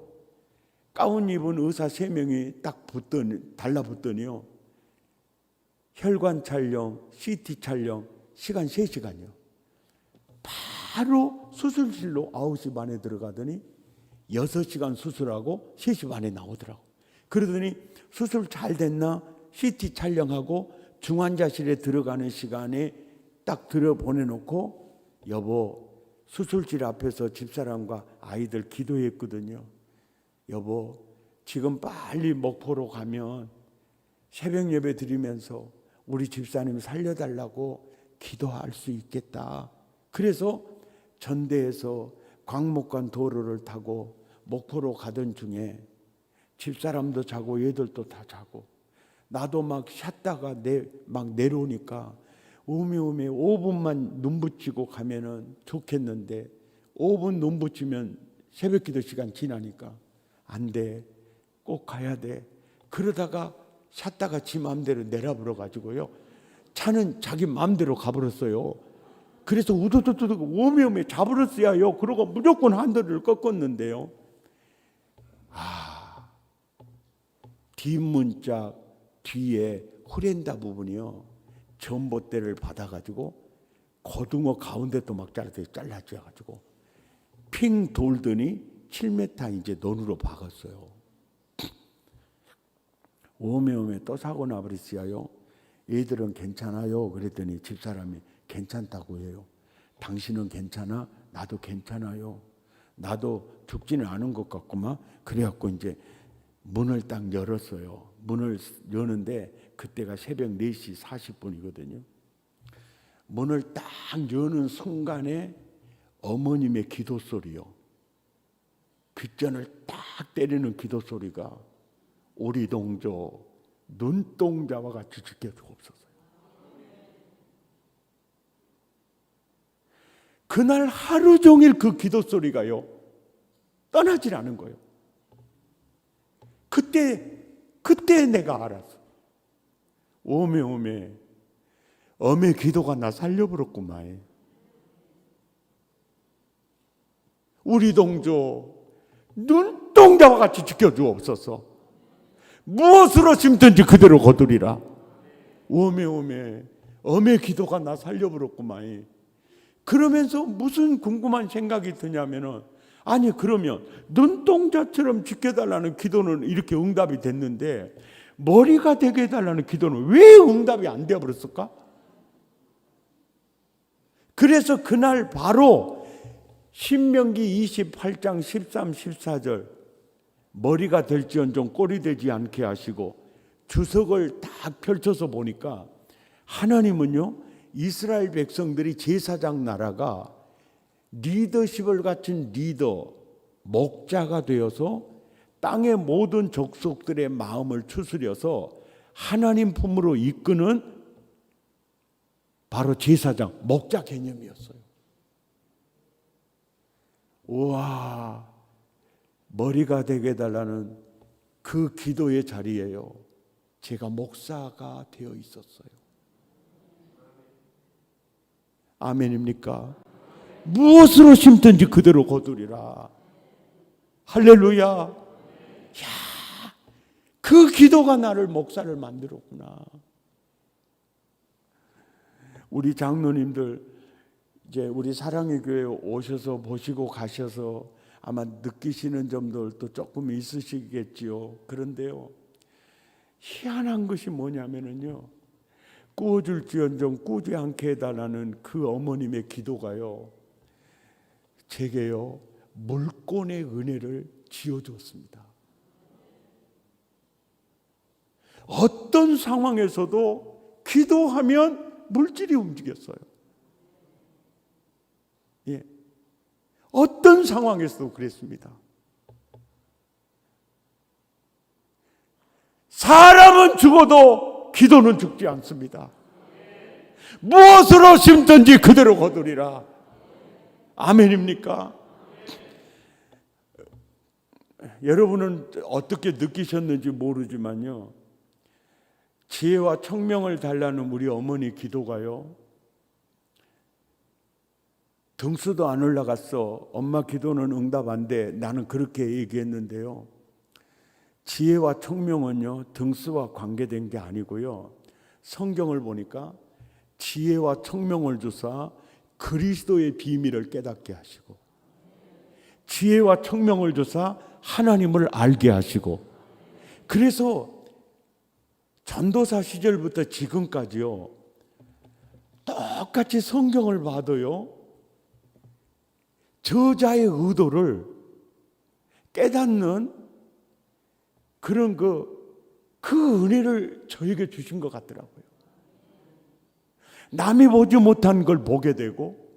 가운 입은 의사 3명이 딱 달라붙더니요, 혈관 촬영, CT 촬영 시간 3시간이요. 바로 수술실로 9시 반에 들어가더니 6시간 수술하고 3시 반에 나오더라고. 그러더니 수술 잘 됐나 CT 촬영하고 중환자실에 들어가는 시간에 딱 들여보내놓고, 여보, 수술실 앞에서 집사람과 아이들 기도했거든요. 여보, 지금 빨리 목포로 가면 새벽 예배 드리면서 우리 집사님 살려달라고 기도할 수 있겠다. 그래서 전대에서 광목간 도로를 타고 목포로 가던 중에 집사람도 자고 얘들도 다 자고 나도 막 샷다가 막 내려오니까 오메오메 5분만 눈 붙이고 가면은 좋겠는데 5분 눈 붙이면 새벽기도 시간 지나니까 안 돼, 꼭 가야 돼. 그러다가 샷다가 지 마음대로 내려버려 가지고요, 차는 자기 마음대로 가버렸어요. 그래서 우두두두 오메오메 잡으랬어야요. 그러고 무조건 한도를 꺾었는데요, 뒷문짝 뒤에 후렌다 부분이요, 전봇대를 받아가지고 고등어 가운데도 막 잘라줘가지고 핑 돌더니 7m 이제 논으로 박았어요. 오메오메 또 사고 나버렸어요. 얘들은 괜찮아요. 그랬더니 집사람이 괜찮다고 해요. 당신은 괜찮아? 나도 괜찮아요. 나도 죽지는 않은 것 같구만. 그래갖고 이제 문을 딱 열었어요. 문을 여는데 그때가 새벽 4시 40분이거든요. 문을 딱 여는 순간에 어머님의 기도 소리요, 귓전을 딱 때리는 기도 소리가 우리 동조 눈동자와 같이 지켜주옵소서. 그날 하루 종일 그 기도 소리가요 떠나질 않은 거예요. 그때 내가 알았어. 오메오메 엄의 기도가 나 살려버렸구만. 우리 동조 눈동자와 같이 지켜주옵소서. 무엇으로 심든지 그대로 거두리라. 오메오메 엄의 기도가 나 살려버렸구만. 그러면서 무슨 궁금한 생각이 드냐면은, 아니 그러면 눈동자처럼 지켜달라는 기도는 이렇게 응답이 됐는데 머리가 되게 해달라는 기도는 왜 응답이 안 되어버렸을까? 그래서 그날 바로 신명기 28장 13, 14절 머리가 될지언정 꼴이 되지 않게 하시고 주석을 딱 펼쳐서 보니까 하나님은요, 이스라엘 백성들이 제사장 나라가 리더십을 갖춘 리더, 목자가 되어서 땅의 모든 족속들의 마음을 추스려서 하나님 품으로 이끄는 바로 제사장, 목자 개념이었어요. 우와, 머리가 되게 해달라는 그 기도의 자리에요, 제가 목사가 되어 있었어요. 아멘입니까? 무엇으로 심든지 그대로 거두리라. 할렐루야. 야, 그 기도가 나를 목사를 만들었구나. 우리 장로님들 이제 우리 사랑의 교회 오셔서 보시고 가셔서 아마 느끼시는 점들도 조금 있으시겠지요. 그런데요, 희한한 것이 뭐냐면은요, 꾸어줄지언정 꾸지 않게 해달라는 그 어머님의 기도가요, 제게요 물권의 은혜를 지어줬습니다. 어떤 상황에서도 기도하면 물질이 움직였어요. 예, 어떤 상황에서도 그랬습니다. 사람은 죽어도 기도는 죽지 않습니다. 무엇으로 심든지 그대로 거두리라. 아멘입니까? 여러분은 어떻게 느끼셨는지 모르지만요, 지혜와 청명을 달라는 우리 어머니 기도가요, 등수도 안 올라갔어. 엄마 기도는 응답 안 돼. 나는 그렇게 얘기했는데요, 지혜와 청명은요 등수와 관계된 게 아니고요, 성경을 보니까 지혜와 청명을 주사 그리스도의 비밀을 깨닫게 하시고, 지혜와 청명을 주사 하나님을 알게 하시고, 그래서 전도사 시절부터 지금까지요 똑같이 성경을 봐도요 저자의 의도를 깨닫는 그런 그 은혜를 저에게 주신 것 같더라고요. 남이 보지 못한 걸 보게 되고.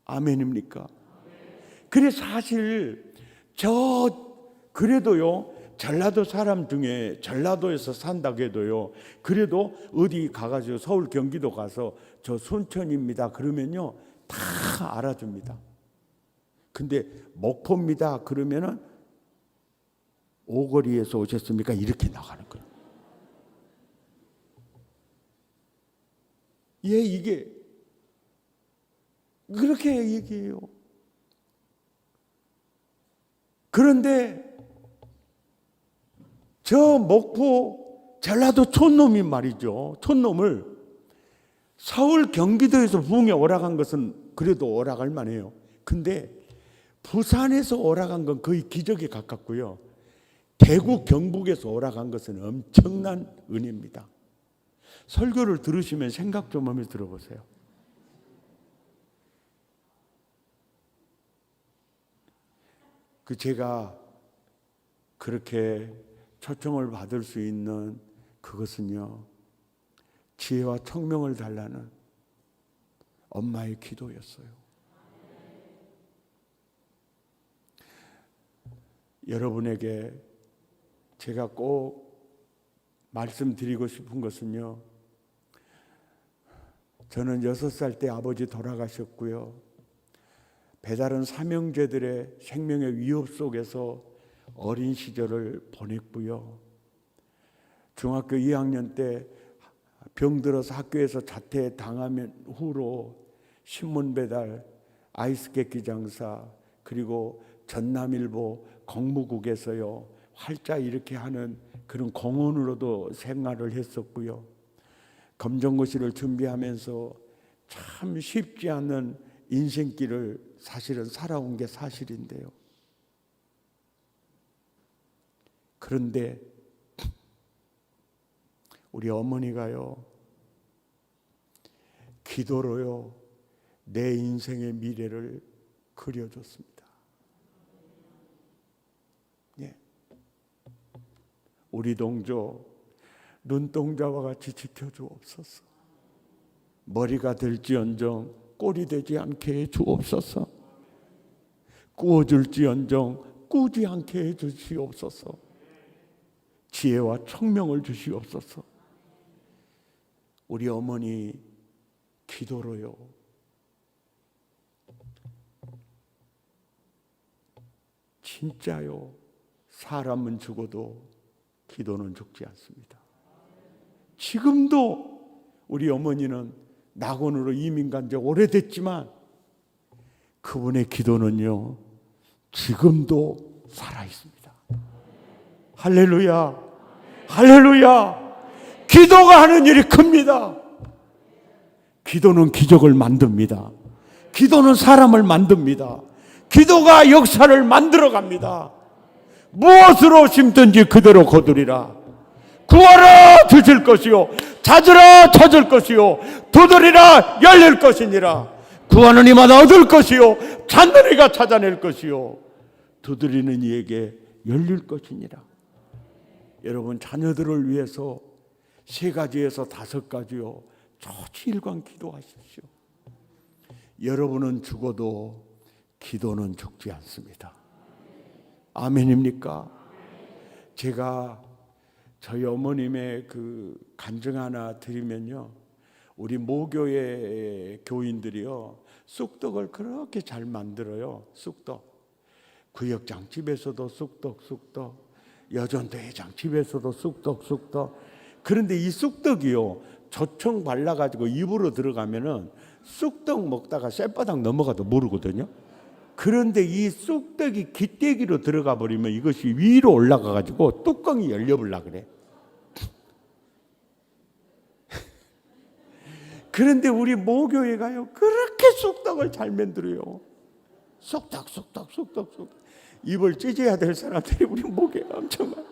아멘입니까? 그래 사실 그래도요 전라도 사람 중에 전라도에서 산다고 해도요, 그래도 어디 가가지고 서울 경기도 가서 저 순천입니다 그러면요 다 알아줍니다. 근데 목포입니다 그러면은 오거리에서 오셨습니까? 이렇게 나가는 거예요. 예, 이게 그렇게 얘기해요. 그런데 저 목포 전라도 촌놈이 말이죠, 촌놈을 서울 경기도에서 부흥에 오락한 것은 그래도 오락할 만해요. 근데 부산에서 오락한 건 거의 기적에 가깝고요, 대구 경북에서 오락한 것은 엄청난 은혜입니다. 설교를 들으시면 생각 좀 하면서 들어보세요. 제가 그렇게 초청을 받을 수 있는 그것은요, 지혜와 청명을 달라는 엄마의 기도였어요. 여러분에게 제가 꼭 말씀드리고 싶은 것은요, 저는 6살 때 아버지 돌아가셨고요, 배다른 삼형제들의 생명의 위협 속에서 어린 시절을 보냈고요, 중학교 2학년 때 병들어서 학교에서 자퇴당하면 후로 신문 배달, 아이스케이크 장사, 그리고 전남일보 공무국에서요 활자 이렇게 하는 그런 공원으로도 생활을 했었고요, 검정고시를 준비하면서 참 쉽지 않은 인생길을 사실은 살아온 게 사실인데요, 그런데 우리 어머니가요 기도로요 내 인생의 미래를 그려줬습니다. 예. 우리 동조 눈동자와 같이 지켜주옵소서. 머리가 될지언정 꼴이 되지 않게 해 주옵소서. 꾸어줄지언정 꾸지 않게 해 주시옵소서. 지혜와 청명을 주시옵소서. 우리 어머니 기도로요 진짜요 사람은 죽어도 기도는 죽지 않습니다. 지금도 우리 어머니는 낙원으로 이민 간 지 오래됐지만 그분의 기도는요 지금도 살아 있습니다. 할렐루야, 할렐루야. 기도가 하는 일이 큽니다. 기도는 기적을 만듭니다. 기도는 사람을 만듭니다. 기도가 역사를 만들어 갑니다. 무엇으로 심든지 그대로 거두리라. 구하라 주실 것이요, 찾으라 찾을 것이요, 두드리라 열릴 것이니라. 구하는 이마다 얻을 것이요, 찾는 이가 찾아낼 것이요, 두드리는 이에게 열릴 것이니라. 여러분, 자녀들을 위해서 3가지에서 5가지요 초지일관 기도하십시오. 여러분은 죽어도 기도는 죽지 않습니다. 아멘입니까? 제가 저희 어머님의 그 간증 하나 드리면요, 우리 모교회 교인들이요 쑥떡을 그렇게 잘 만들어요. 쑥떡, 구역장 집에서도 쑥떡, 여전도 회장 집에서도 쑥떡. 그런데 이 쑥떡이요 조청 발라가지고 입으로 들어가면은 쑥떡 먹다가 쌔바닥 넘어가도 모르거든요. 그런데 이 쑥떡이 기대기로 들어가 버리면 이것이 위로 올라가가지고 뚜껑이 열려버려 그래. 그런데 우리 모교회가요 그렇게 쑥떡을 잘 만들어요. 쑥떡. 입을 찢어야 될 사람들이 우리 목에 엄청 많아.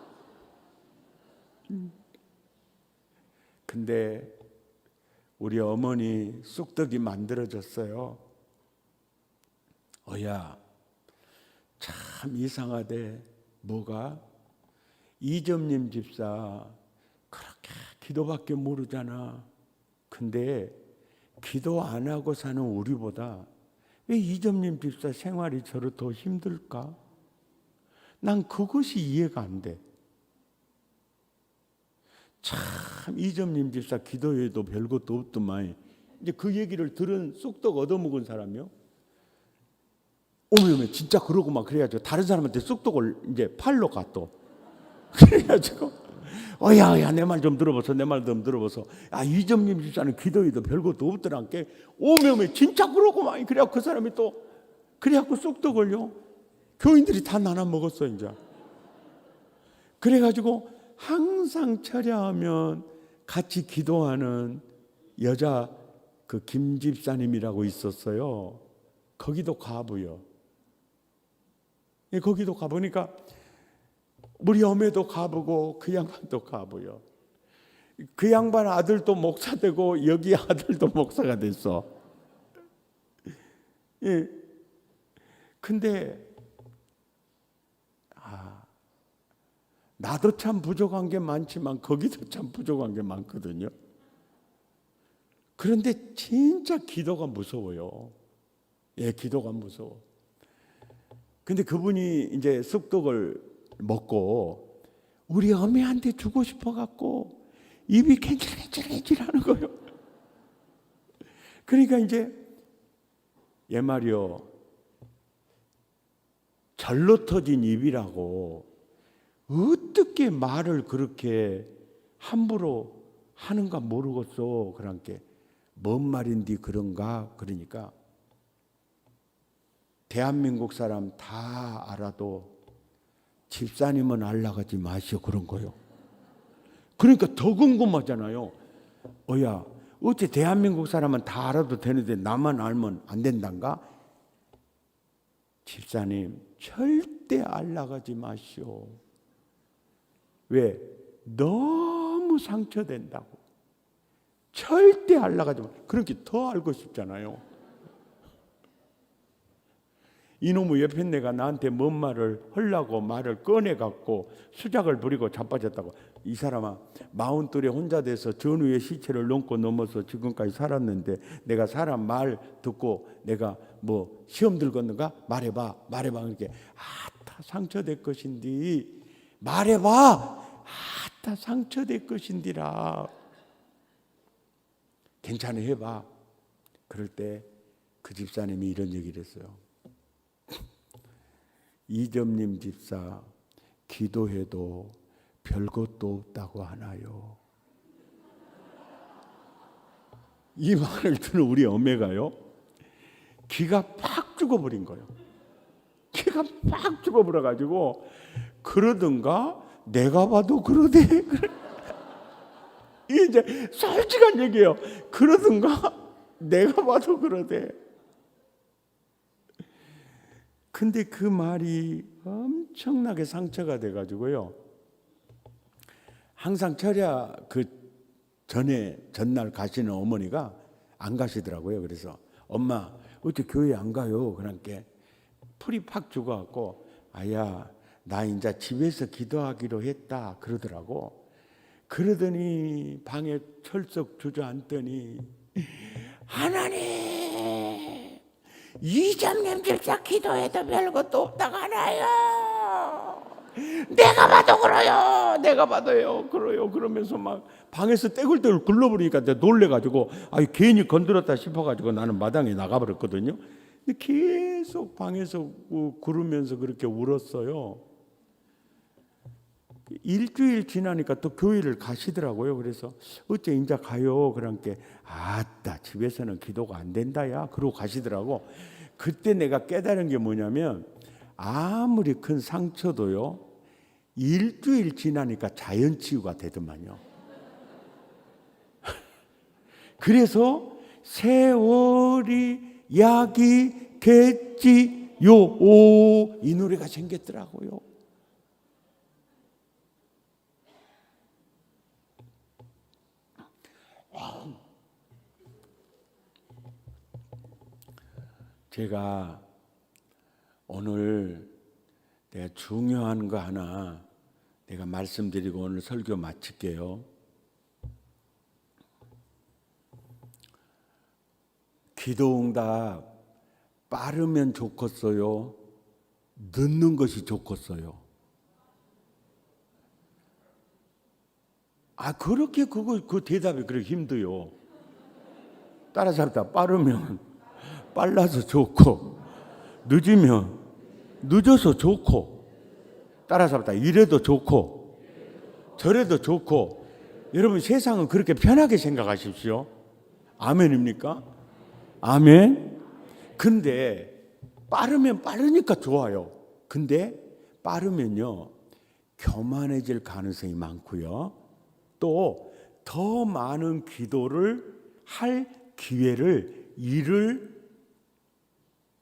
근데 우리 어머니 쑥떡이 만들어졌어요. 어야, 참 이상하대. 뭐가? 이점님 집사 그렇게 기도밖에 모르잖아. 근데 기도 안 하고 사는 우리보다 왜 이점님 집사 생활이 저를 더 힘들까? 난 그것이 이해가 안 돼. 참 이점님 집사 기도해도 별것도 없더만. 이제 그 얘기를 들은 쑥떡 얻어먹은 사람이요. 오면 진짜 그러고 막 그래가지고 다른 사람한테 쑥떡을 이제 팔러 가 또. 그래가지고 어야 내 말 좀 들어보소. 아 이점님 집사는 기도해도 별것도 없더란께. 오면 진짜 그러고 막 그래갖고 그 사람이 또 그래갖고 쑥떡을요 교인들이 다 나눠 먹었어 이제. 그래가지고 항상 철야하면 같이 기도하는 여자 그 김 집사님이라고 있었어요. 거기도 가보요. 거기도 가보니까 우리 어매도 가보고 그 양반도 가보요. 그 양반 아들도 목사 되고 여기 아들도 목사가 됐어. 예. 근데 나도 참 부족한 게 많지만 거기도 참 부족한 게 많거든요. 그런데 진짜 기도가 무서워요. 예, 기도가 무서워. 근데 그분이 이제 쑥떡을 먹고 우리 어미한테 주고 싶어 갖고 입이 캔질캔질 하는 거예요. 그러니까 이제 얘 말이요, 절로 터진 입이라고 어떻게 말을 그렇게 함부로 하는가 모르겠어. 그러니까 뭔 말인지 그런가. 그러니까 대한민국 사람 다 알아도 집사님은 알라가지 마시오 그런 거요. 그러니까 더 궁금하잖아요. 어야, 어째 대한민국 사람은 다 알아도 되는데 나만 알면 안 된단가? 집사님 절대 알라가지 마시오. 왜? 너무 상처된다고. 절대 알라가지 마. 그렇게 더 알고 싶잖아요. 이놈의 옆에 내가 나한테 뭔 말을 하려고 말을 꺼내갖고 수작을 부리고 자빠졌다고. 이 사람아, 42에 혼자 돼서 전우의 시체를 넘고 넘어서 지금까지 살았는데 내가 사람 말 듣고 내가 뭐 시험 들겠는가? 말해봐. 이렇게 아따 상처될 것인디 말해봐. 아따 상처될 것인디라. 괜찮아 해봐. 그럴 때 그 집사님이 이런 얘기를 했어요. 이점님 집사 기도해도 별것도 없다고 하나요? 이 말을 듣는 우리 어매가요 기가 팍 죽어버린 거예요. 기가 팍 죽어버려가지고 그러든가 내가 봐도 그러대. 이게 이제 솔직한 얘기예요. 그러든가 내가 봐도 그러대. 근데 그 말이 엄청나게 상처가 돼가지고요. 항상 철야 그 전날 가시는 어머니가 안 가시더라고요. 그래서 엄마 어째 교회 안 가요? 그러니까 풀이 팍 죽어갖고 아야 나 이제 집에서 기도하기로 했다 그러더라고. 그러더니 방에 철썩 주저앉더니 하나님 이장님 집사 기도해도 별것도 없다고 하나요? 내가 봐도 그래요. 내가 봐도요. 그래요. 그러면서 막 방에서 떼굴떼굴 굴러버리니까 내가 놀래가지고 괜히 건드렸다 싶어가지고 나는 마당에 나가버렸거든요. 근데 계속 방에서 구르면서 그렇게 울었어요. 일주일 지나니까 또 교회를 가시더라고요. 그래서 어째 인자 가요? 그러니까 아따 집에서는 기도가 안 된다야. 그러고 가시더라고. 그때 내가 깨달은 게 뭐냐면 아무리 큰 상처도요 일주일 지나니까 자연치유가 되더만요. 그래서 세월이 약이겠지요 이 노래가 생겼더라고요. 제가 오늘 내가 중요한 거 하나 내가 말씀드리고 오늘 설교 마칠게요. 기도응답 빠르면 좋겠어요? 늦는 것이 좋겠어요? 그렇게 그 대답이 그렇게 힘들어요. 따라서 합니다. 빠르면 빨라서 좋고 늦으면 늦어서 좋고 따라서 합니다. 이래도 좋고 저래도 좋고 여러분 세상은 그렇게 편하게 생각하십시오. 아멘입니까? 아멘. 근데 빠르면 빠르니까 좋아요. 근데 빠르면요 교만해질 가능성이 많고요. 또 더 많은 기도를 할 기회를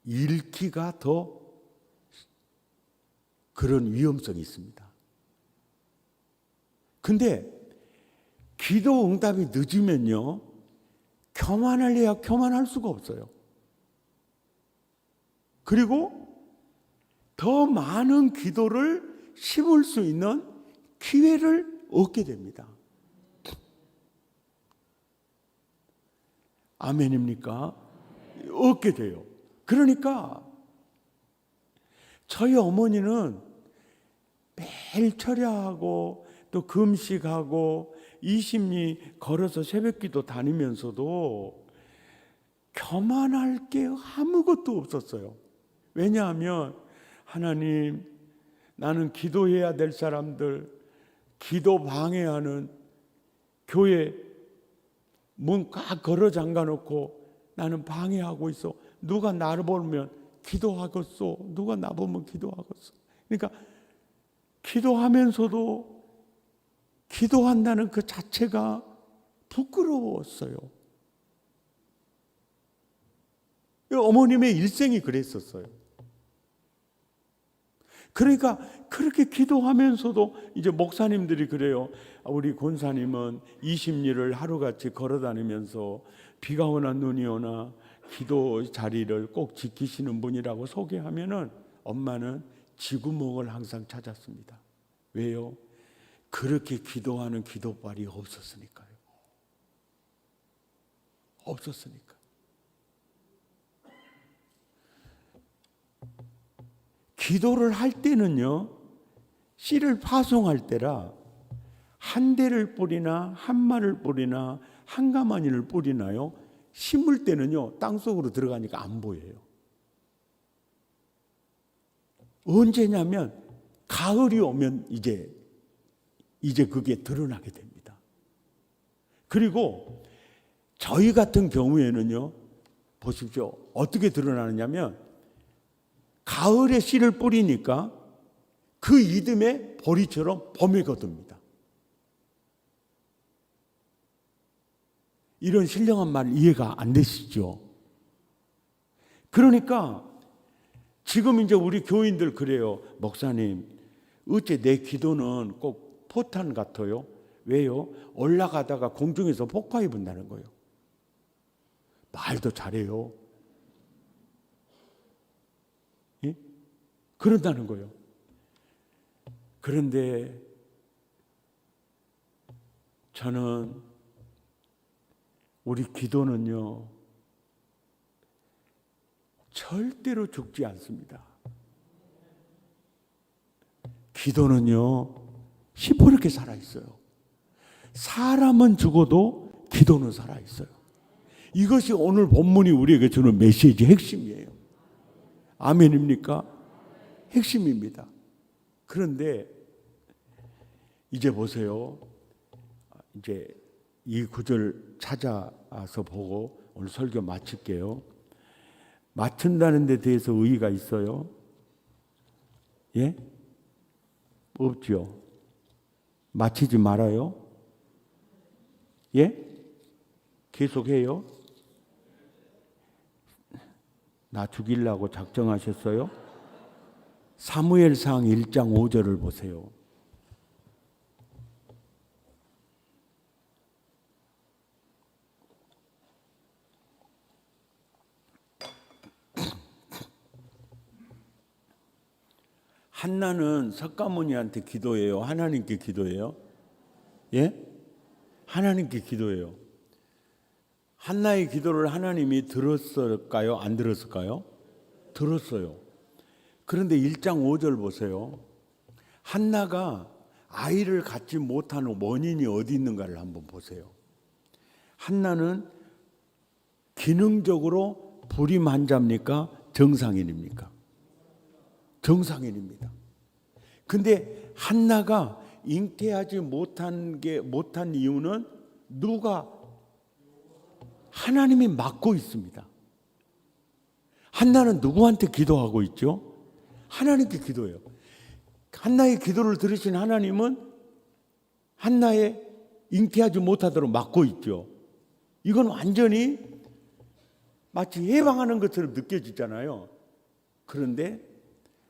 잃기가 더 그런 위험성이 있습니다. 근데 기도 응답이 늦으면요 교만하려야 교만할 수가 없어요. 그리고 더 많은 기도를 심을 수 있는 기회를 얻게 됩니다. 아멘입니까? 얻게 돼요. 그러니까 저희 어머니는 매일 철야하고 또 금식하고 20리 걸어서 새벽기도 다니면서도 교만할 게 아무것도 없었어요. 왜냐하면 하나님 나는 기도해야 될 사람들 기도 방해하는 교회 문 꽉 걸어 잠가놓고 나는 방해하고 있어. 누가 나를 보면 기도하겠소. 누가 나 보면 기도하겠소. 그러니까 기도하면서도 기도한다는 그 자체가 부끄러웠어요. 어머님의 일생이 그랬었어요. 그러니까 그렇게 기도하면서도 이제 목사님들이 그래요. 우리 권사님은 20리를 하루같이 걸어다니면서 비가 오나 눈이 오나 기도 자리를 꼭 지키시는 분이라고 소개하면은 엄마는 지구멍을 항상 찾았습니다. 왜요? 그렇게 기도하는 기도발이 없었으니까요. 없었으니까. 기도를 할 때는요, 씨를 파송할 때라 한 대를 뿌리나 한 마를 뿌리나 한 가마니를 뿌리나요? 심을 때는요, 땅속으로 들어가니까 안 보여요. 언제냐면 가을이 오면 이제 그게 드러나게 됩니다. 그리고 저희 같은 경우에는요, 보십시오. 어떻게 드러나느냐면 가을에 씨를 뿌리니까 그 이듬해 보리처럼 봄에 거둡니다. 이런 신령한 말 이해가 안 되시죠? 그러니까 지금 이제 우리 교인들 그래요. 목사님, 어째 내 기도는 꼭 포탄 같아요? 왜요? 올라가다가 공중에서 폭파해 본다는 거예요. 말도 잘해요. 예? 그런다는 거예요. 그런데 저는 우리 기도는요, 절대로 죽지 않습니다. 기도는요, 시퍼렇게 살아있어요. 사람은 죽어도 기도는 살아있어요. 이것이 오늘 본문이 우리에게 주는 메시지 핵심이에요. 아멘입니까? 핵심입니다. 그런데 이제 보세요. 이제 이 구절 찾아서 보고 오늘 설교 마칠게요. 맞춘다는 데 대해서 의의가 있어요? 예? 없죠. 맞히지 말아요? 예? 계속해요? 나 죽이려고 작정하셨어요? 사무엘상 1장 5절을 보세요. 한나는 석가모니한테 기도해요? 하나님께 기도해요? 예? 하나님께 기도해요. 한나의 기도를 하나님이 들었을까요? 안 들었을까요? 들었어요. 그런데 1장 5절 보세요. 한나가 아이를 갖지 못하는 원인이 어디 있는가를 한번 보세요. 한나는 기능적으로 불임환자입니까? 정상인입니까? 정상인입니다. 근데 한나가 잉태하지 못한 이유는 누가? 하나님이 막고 있습니다. 한나는 누구한테 기도하고 있죠? 하나님께 기도해요. 한나의 기도를 들으신 하나님은 한나의 잉태하지 못하도록 막고 있죠. 이건 완전히 마치 예방하는 것처럼 느껴지잖아요. 그런데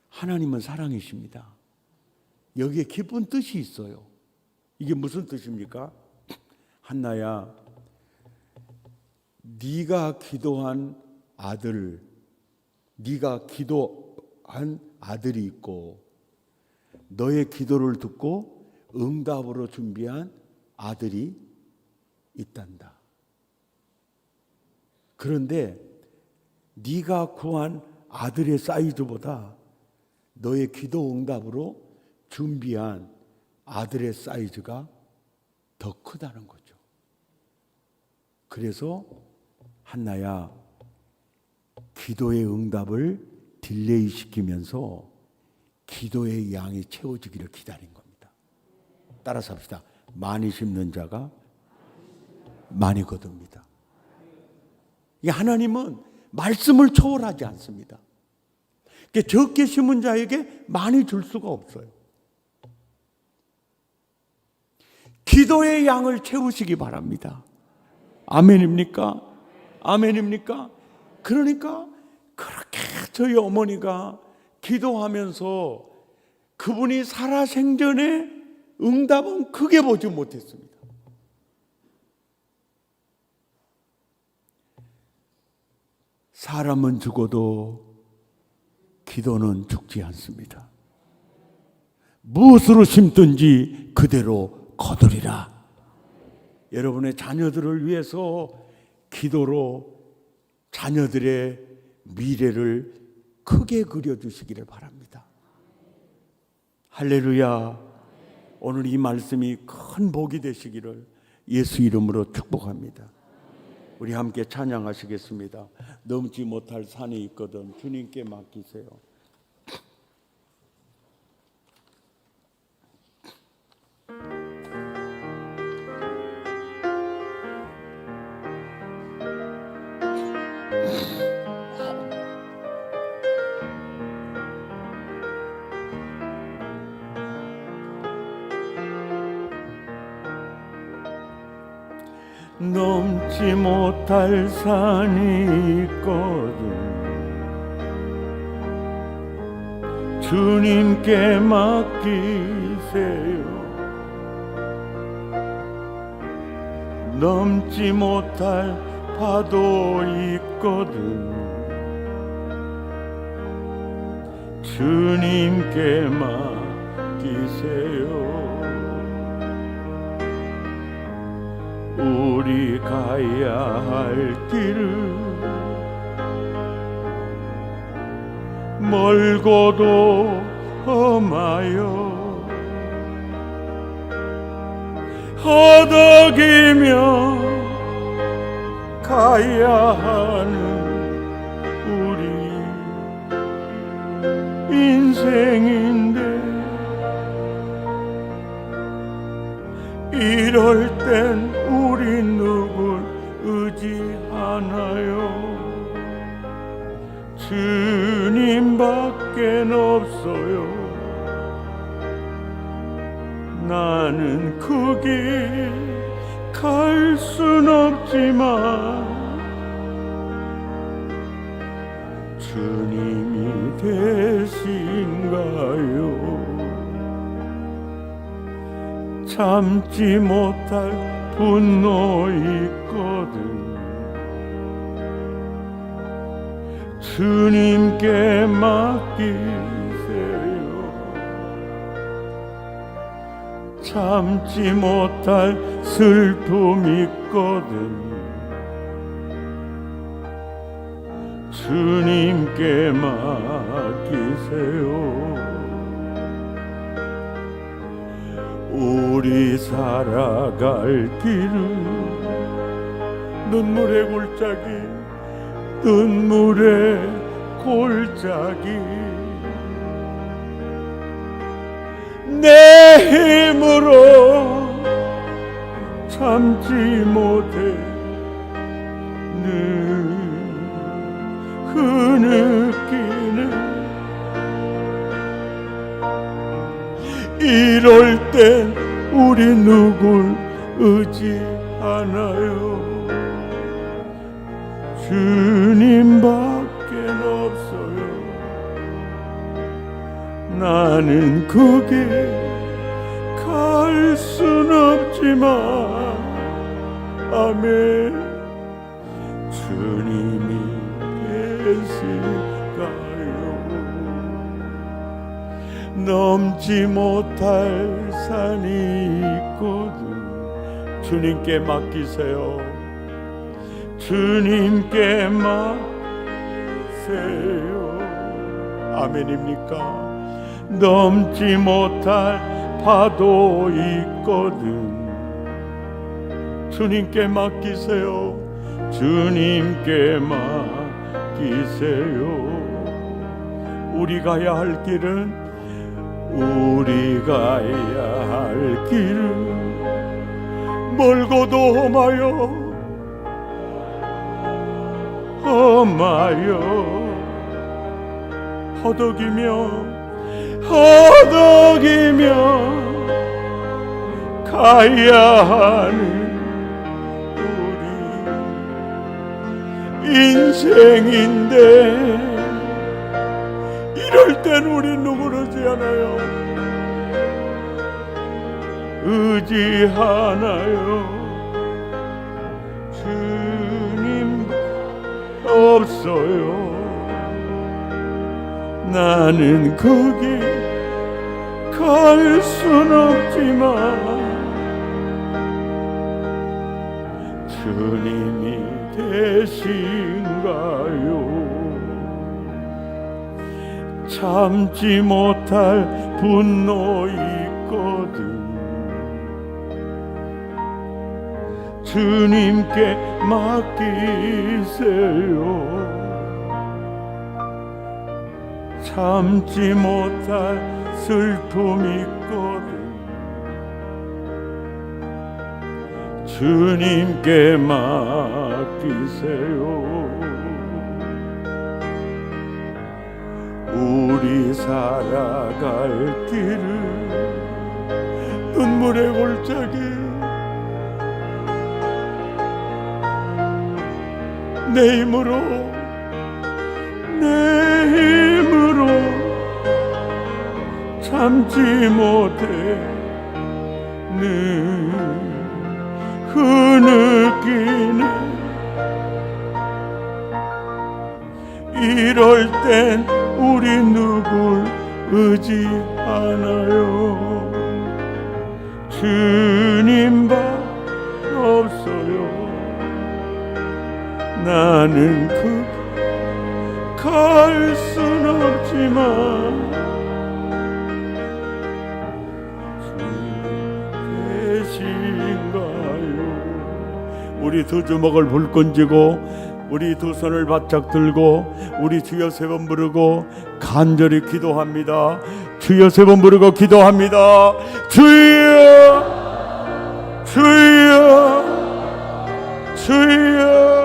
하나님은 사랑이십니다. 여기에 깊은 뜻이 있어요. 이게 무슨 뜻입니까? 한나야, 네가 기도한 아들이 있고 너의 기도를 듣고 응답으로 준비한 아들이 있단다. 그런데 네가 구한 아들의 사이즈보다 너의 기도 응답으로 준비한 아들의 사이즈가 더 크다는 거죠. 그래서 한나야, 기도의 응답을 딜레이 시키면서 기도의 양이 채워지기를 기다린 겁니다. 따라서 합시다. 많이 심는 자가 많이 거둡니다. 하나님은 말씀을 초월하지 않습니다. 적게 심은 자에게 많이 줄 수가 없어요. 기도의 양을 채우시기 바랍니다. 아멘입니까? 아멘입니까? 그러니까 그렇게 저희 어머니가 기도하면서 그분이 살아생전에 응답은 크게 보지 못했습니다. 사람은 죽어도 기도는 죽지 않습니다. 무엇으로 심든지 그대로 거두리라. 여러분의 자녀들을 위해서 기도로 자녀들의 미래를 크게 그려주시기를 바랍니다. 할렐루야. 오늘 이 말씀이 큰 복이 되시기를 예수 이름으로 축복합니다. 우리 함께 찬양하시겠습니다. 넘지 못할 산이 있거든 주님께 맡기세요. 넘지 못할 산이 있거든 주님께 맡기세요. 넘지 못할 파도 있거든 주님께 맡기세요. 우리 가야 할 길은 멀고도 험하여 허덕이며 가야 하는 우리 인생인데 이럴 땐 우리 누굴 의지하나요? 주님밖엔 없어요. 나는 그 길 갈 순 없지만 주님이 되신가요? 참지 못할 분노 있거든 주님께 맡기세요. 참지 못할 슬픔 있거든 주님께 맡기세요. 우리 살아갈 길은 눈물의 골짜기 내 힘으로 참지 못해 늘 흐느끼네. 이럴 땐 우리 누굴 의지하나요? 주님밖엔 없어요. 나는 그 길 갈 순 없지만 아멘 주님이 계실까요? 넘지 못할 산이 있거든 주님께 맡기세요. 주님께 맡기세요. 아멘입니까? 넘지 못할 파도 있거든 주님께 맡기세요. 주님께 맡기세요. 우리 가야 할 길은 멀고도 험하여 허덕이며 가야 하는 우리 인생인데 이럴 땐 우리 누구를 의지하나요? 주님 없어요. 나는 그 길 갈 순 없지만 주님이 되신가요? 참지 못할 분노 있거든 주님께 맡기세요. 참지 못할 슬픔 있거든 주님께 맡기세요. 우리 살아갈 길은 눈물의 골짜기 내 힘으로 참지 못해는 흐느끼네. 이럴 땐 우리 누굴 의지하나요? 주님밖에 없어요. 나는 갈 순 없지만 주 계신가요? 우리 두 주먹을 불끈 쥐고 우리 두 손을 바짝 들고 우리 주여 세 번 부르고 간절히 기도합니다. 주여 세 번 부르고 기도합니다. 주여 주여 주여